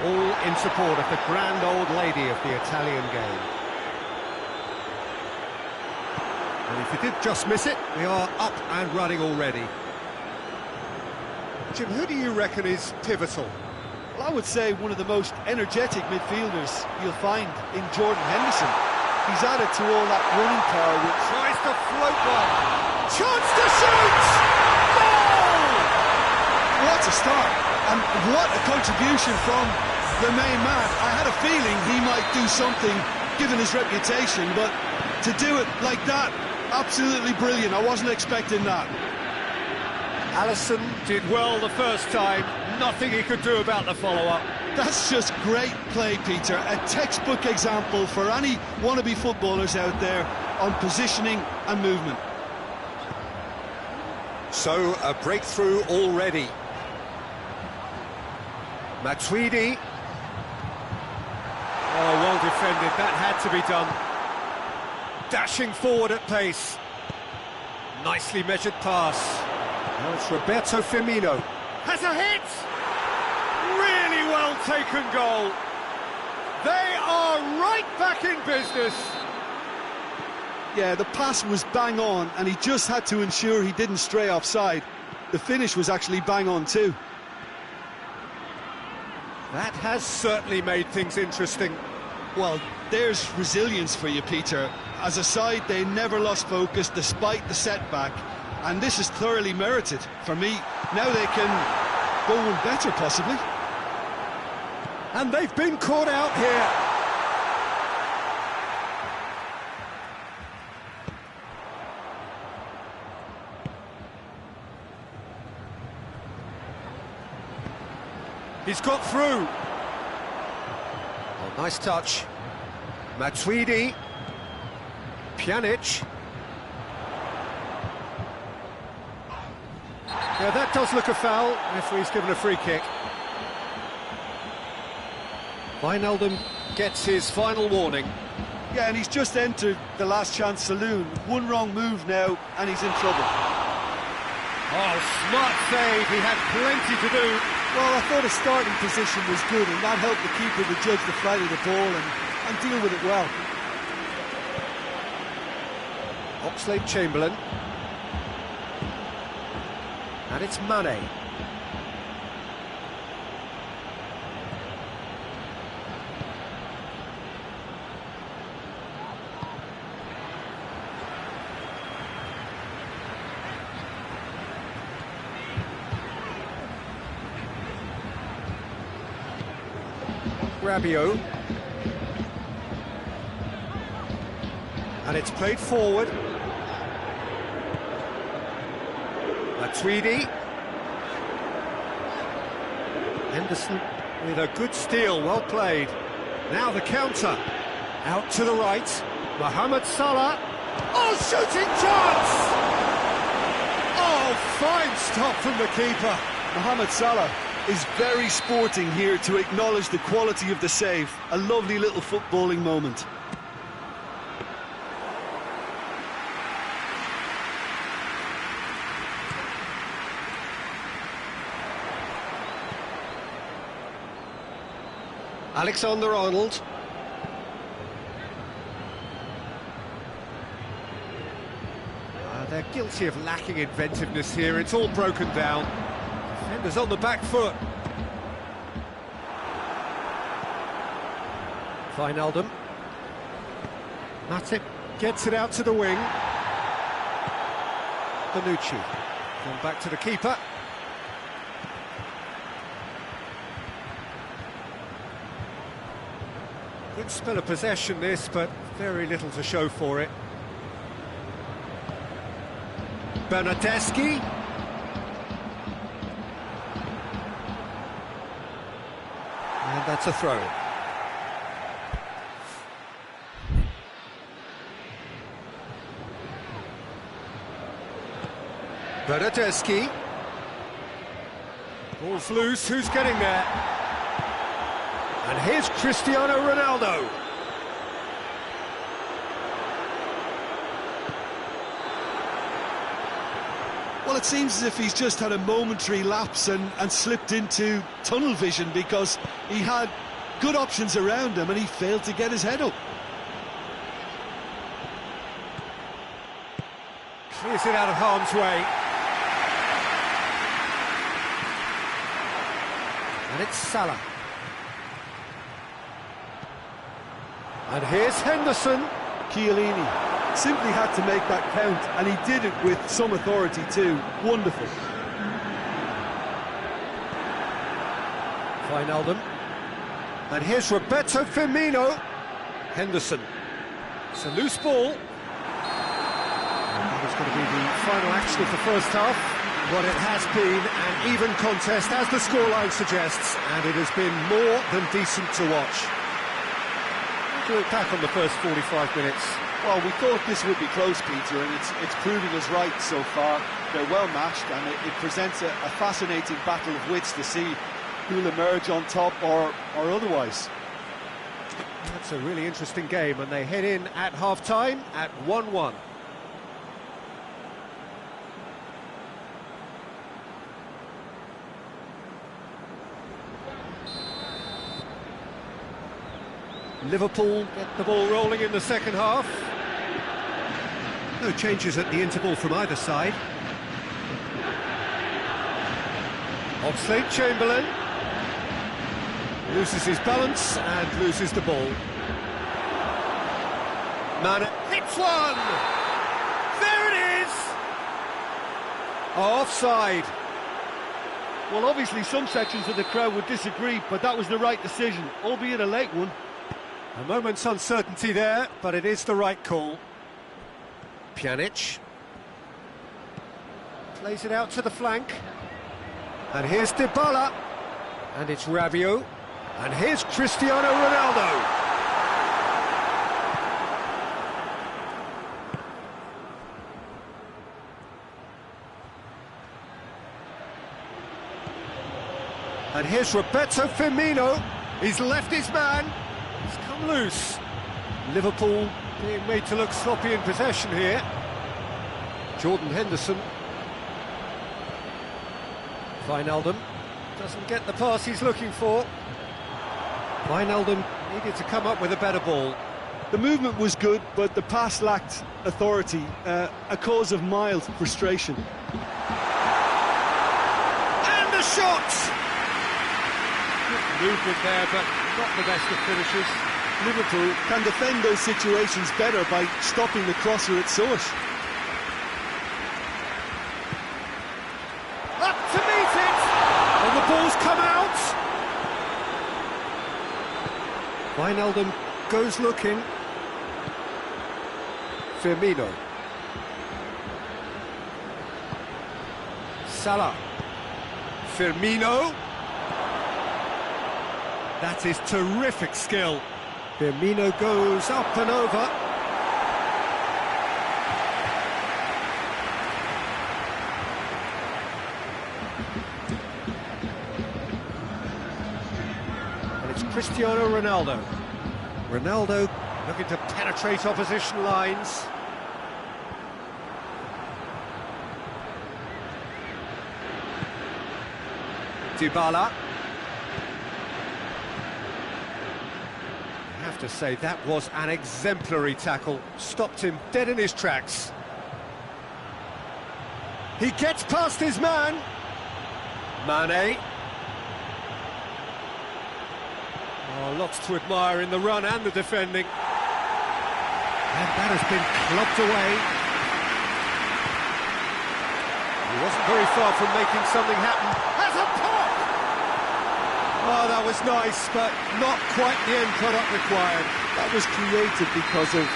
all in support of the grand old lady of the Italian game. And if you did just miss it, we are up and running already. Jim, who do you reckon is pivotal? Well, I would say one of the most energetic midfielders you'll find in Jordan Henderson. He's added to all that running power which... Tries to float one. Chance to shoot! Goal! What a start, and what a contribution from the main man. I had a feeling he might do something, given his reputation, but to do it like that, absolutely brilliant. I wasn't expecting that. Alisson did well the first time, nothing he could do about the follow-up. That's just great play, Peter. A textbook example for any wannabe footballers out there on positioning and movement. So, a breakthrough already. Matuidi. Oh, well defended, that had to be done. Dashing forward at pace. Nicely measured pass. Now it's Roberto Firmino. Has a hit! Really well taken goal. They are right back in business. Yeah, the pass was bang on, and he just had to ensure he didn't stray offside. The finish was actually bang on too. That has certainly made things interesting. Well, there's resilience for you, Peter. As a side, they never lost focus despite the setback, and this is thoroughly merited. For me, now they can go one better, possibly. And they've been caught out here. He's got through. Oh, nice touch. Matuidi. Pjanic. Yeah, that does look a foul. Referee's given a free kick. Wijnaldum gets his final warning. Yeah, and he's just entered the last chance saloon. One wrong move now, and he's in trouble. Oh, smart save. He had plenty to do. Well, I thought his starting position was good, and that helped the keeper to judge the flight of the ball and deal with it well. Oxlade-Chamberlain. And it's Mane. Rabiot. And it's played forward. Matuidi. Henderson with a good steal, well played. Now the counter. Out to the right. Mohamed Salah. Oh, shooting chance! Oh, fine stop from the keeper. Mohamed Salah is very sporting here to acknowledge the quality of the save. A lovely little footballing moment. Alexander-Arnold. They're guilty of lacking inventiveness here. It's all broken down. Defenders on the back foot. Wijnaldum. Matip gets it out to the wing. Bonucci. Gone back to the keeper. Good Good spell of possession this, but very little to show for it. Bernardeschi. And that's a throw. Bernardeschi. Ball's loose, who's getting there? And here's Cristiano Ronaldo. Well, it seems as if he's just had a momentary lapse and slipped into tunnel vision, because he had good options around him and he failed to get his head up. Clears it out of harm's way. And it's Salah. And here's Henderson. Chiellini simply had to make that count, and he did it with some authority too. Wonderful. Wijnaldum. And here's Roberto Firmino. Henderson. It's a loose ball. And that is going to be the final action of the first half. What it has been an even contest, as the scoreline suggests, and it has been more than decent to watch. How do you look back on the first 45 minutes? Well, we thought this would be close, Peter, and it's proving us right so far. They're well matched, and it presents a fascinating battle of wits to see who'll emerge on top or otherwise. That's a really interesting game, and they head in at half-time at 1-1. Liverpool get the ball rolling in the second half. No changes at the interval from either side. Oxlade-Chamberlain loses his balance and loses the ball. Mane hits one! There it is! Offside. Well, obviously some sections of the crowd would disagree, but that was the right decision, albeit a late one. A moment's uncertainty there, but it is the right call. Pjanic plays it out to the flank. And here's Dybala. And it's Rabiot. And here's Cristiano Ronaldo. And here's Roberto Firmino. He's left his man. He's come loose. Liverpool being made to look sloppy in possession here. Jordan Henderson. Wijnaldum doesn't get the pass he's looking for. Wijnaldum needed to come up with a better ball. The movement was good, but the pass lacked authority, a cause of mild frustration. And the shot! Good movement there, but not the best of finishes. Liverpool can defend those situations better by stopping the crosser at source. Up to meet it! And the ball's come out! Wijnaldum goes looking. Firmino. Salah. Firmino. That is terrific skill. Firmino goes up and over. And it's Cristiano Ronaldo. Ronaldo looking to penetrate opposition lines. Dybala. I have to say, that was an exemplary tackle. Stopped him dead in his tracks. He gets past his man. Mane. Oh, lots to admire in the run and the defending. And that has been clubbed away. He wasn't very far from making something happen. Has a pop! Oh, that was nice, but not quite the end product required. That was created because of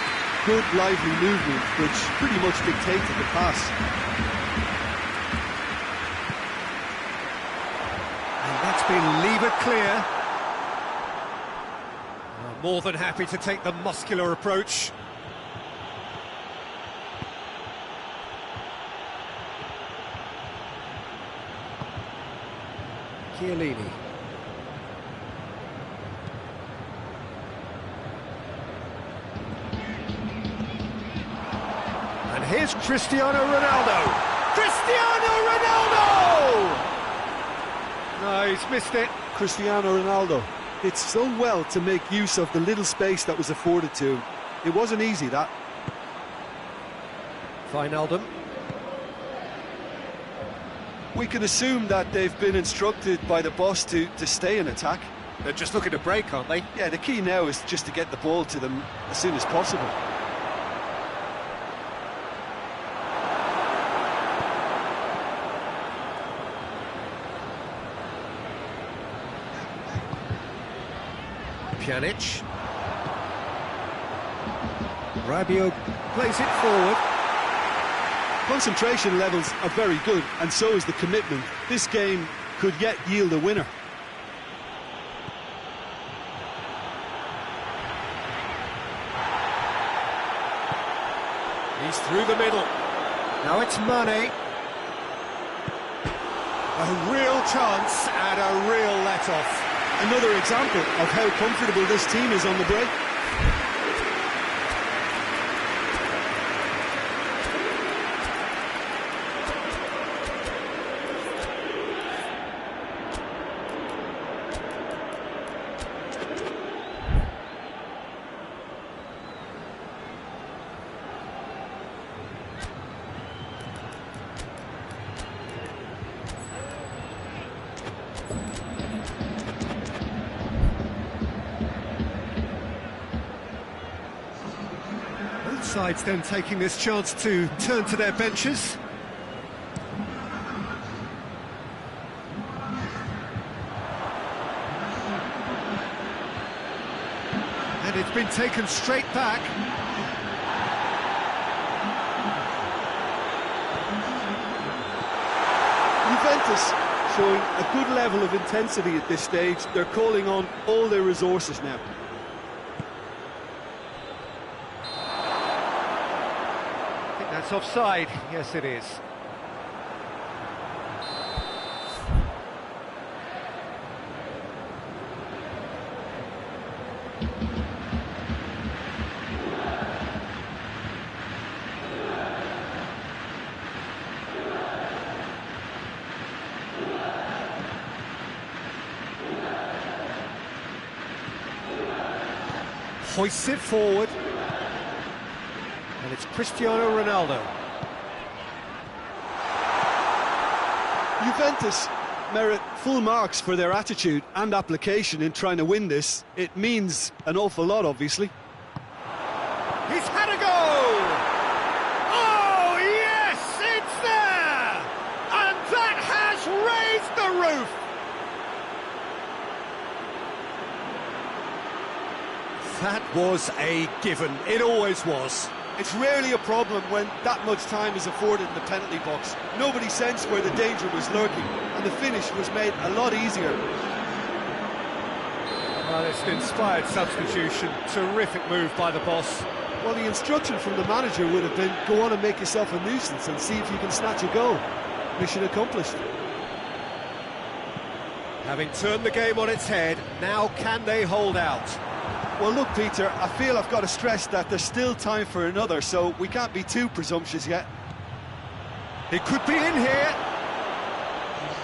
good, lively movement, which pretty much dictated the pass. And that's been levered clear. More than happy to take the muscular approach. Chiellini. And here's Cristiano Ronaldo. Cristiano Ronaldo! No, he's missed it. Cristiano Ronaldo did so well to make use of the little space that was afforded to him. It wasn't easy, that. Wijnaldum. We can assume that they've been instructed by the boss to stay in attack. They're just looking to break, aren't they? Yeah, the key now is just to get the ball to them as soon as possible. Pjanic. Rabiot plays it forward. Concentration levels are very good, and so is the commitment. This game could yet yield a winner. He's through the middle. Now it's Mane. A real chance and a real let-off. Another example of how comfortable this team is on the break. Sides then taking this chance to turn to their benches. And it's been taken straight back. Juventus showing a good level of intensity at this stage. They're calling on all their resources now. That's offside. Yes, it is. Hoists it forward. And it's Cristiano Ronaldo. Juventus merit full marks for their attitude and application in trying to win this. It means an awful lot, obviously. He's had a go! Oh, yes, it's there! And that has raised the roof! That was a given. It always was. It's rarely a problem when that much time is afforded in the penalty box. Nobody sensed where the danger was lurking, and the finish was made a lot easier. Well, it's an inspired substitution. Terrific move by the boss. Well, the instruction from the manager would have been, go on and make yourself a nuisance and see if you can snatch a goal. Mission accomplished. Having turned the game on its head, now can they hold out? Well, look, Peter, I feel I've got to stress that there's still time for another, so we can't be too presumptuous yet. It could be in here.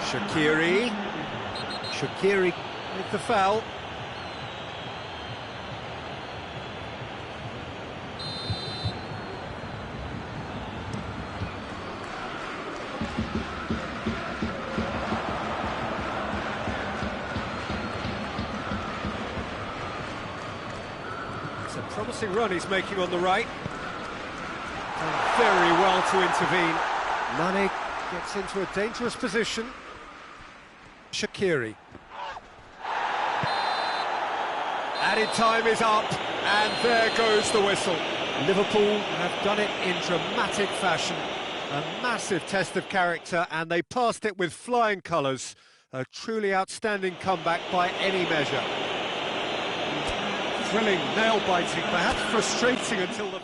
Shaqiri. Shaqiri with the foul. Promising run he's making on the right. And very well to intervene. Mane gets into a dangerous position. Shaqiri. Added time is up, and there goes the whistle. Liverpool have done it in dramatic fashion. A massive test of character, and they passed it with flying colours. A truly outstanding comeback by any measure. Thrilling, nail-biting, perhaps frustrating until the...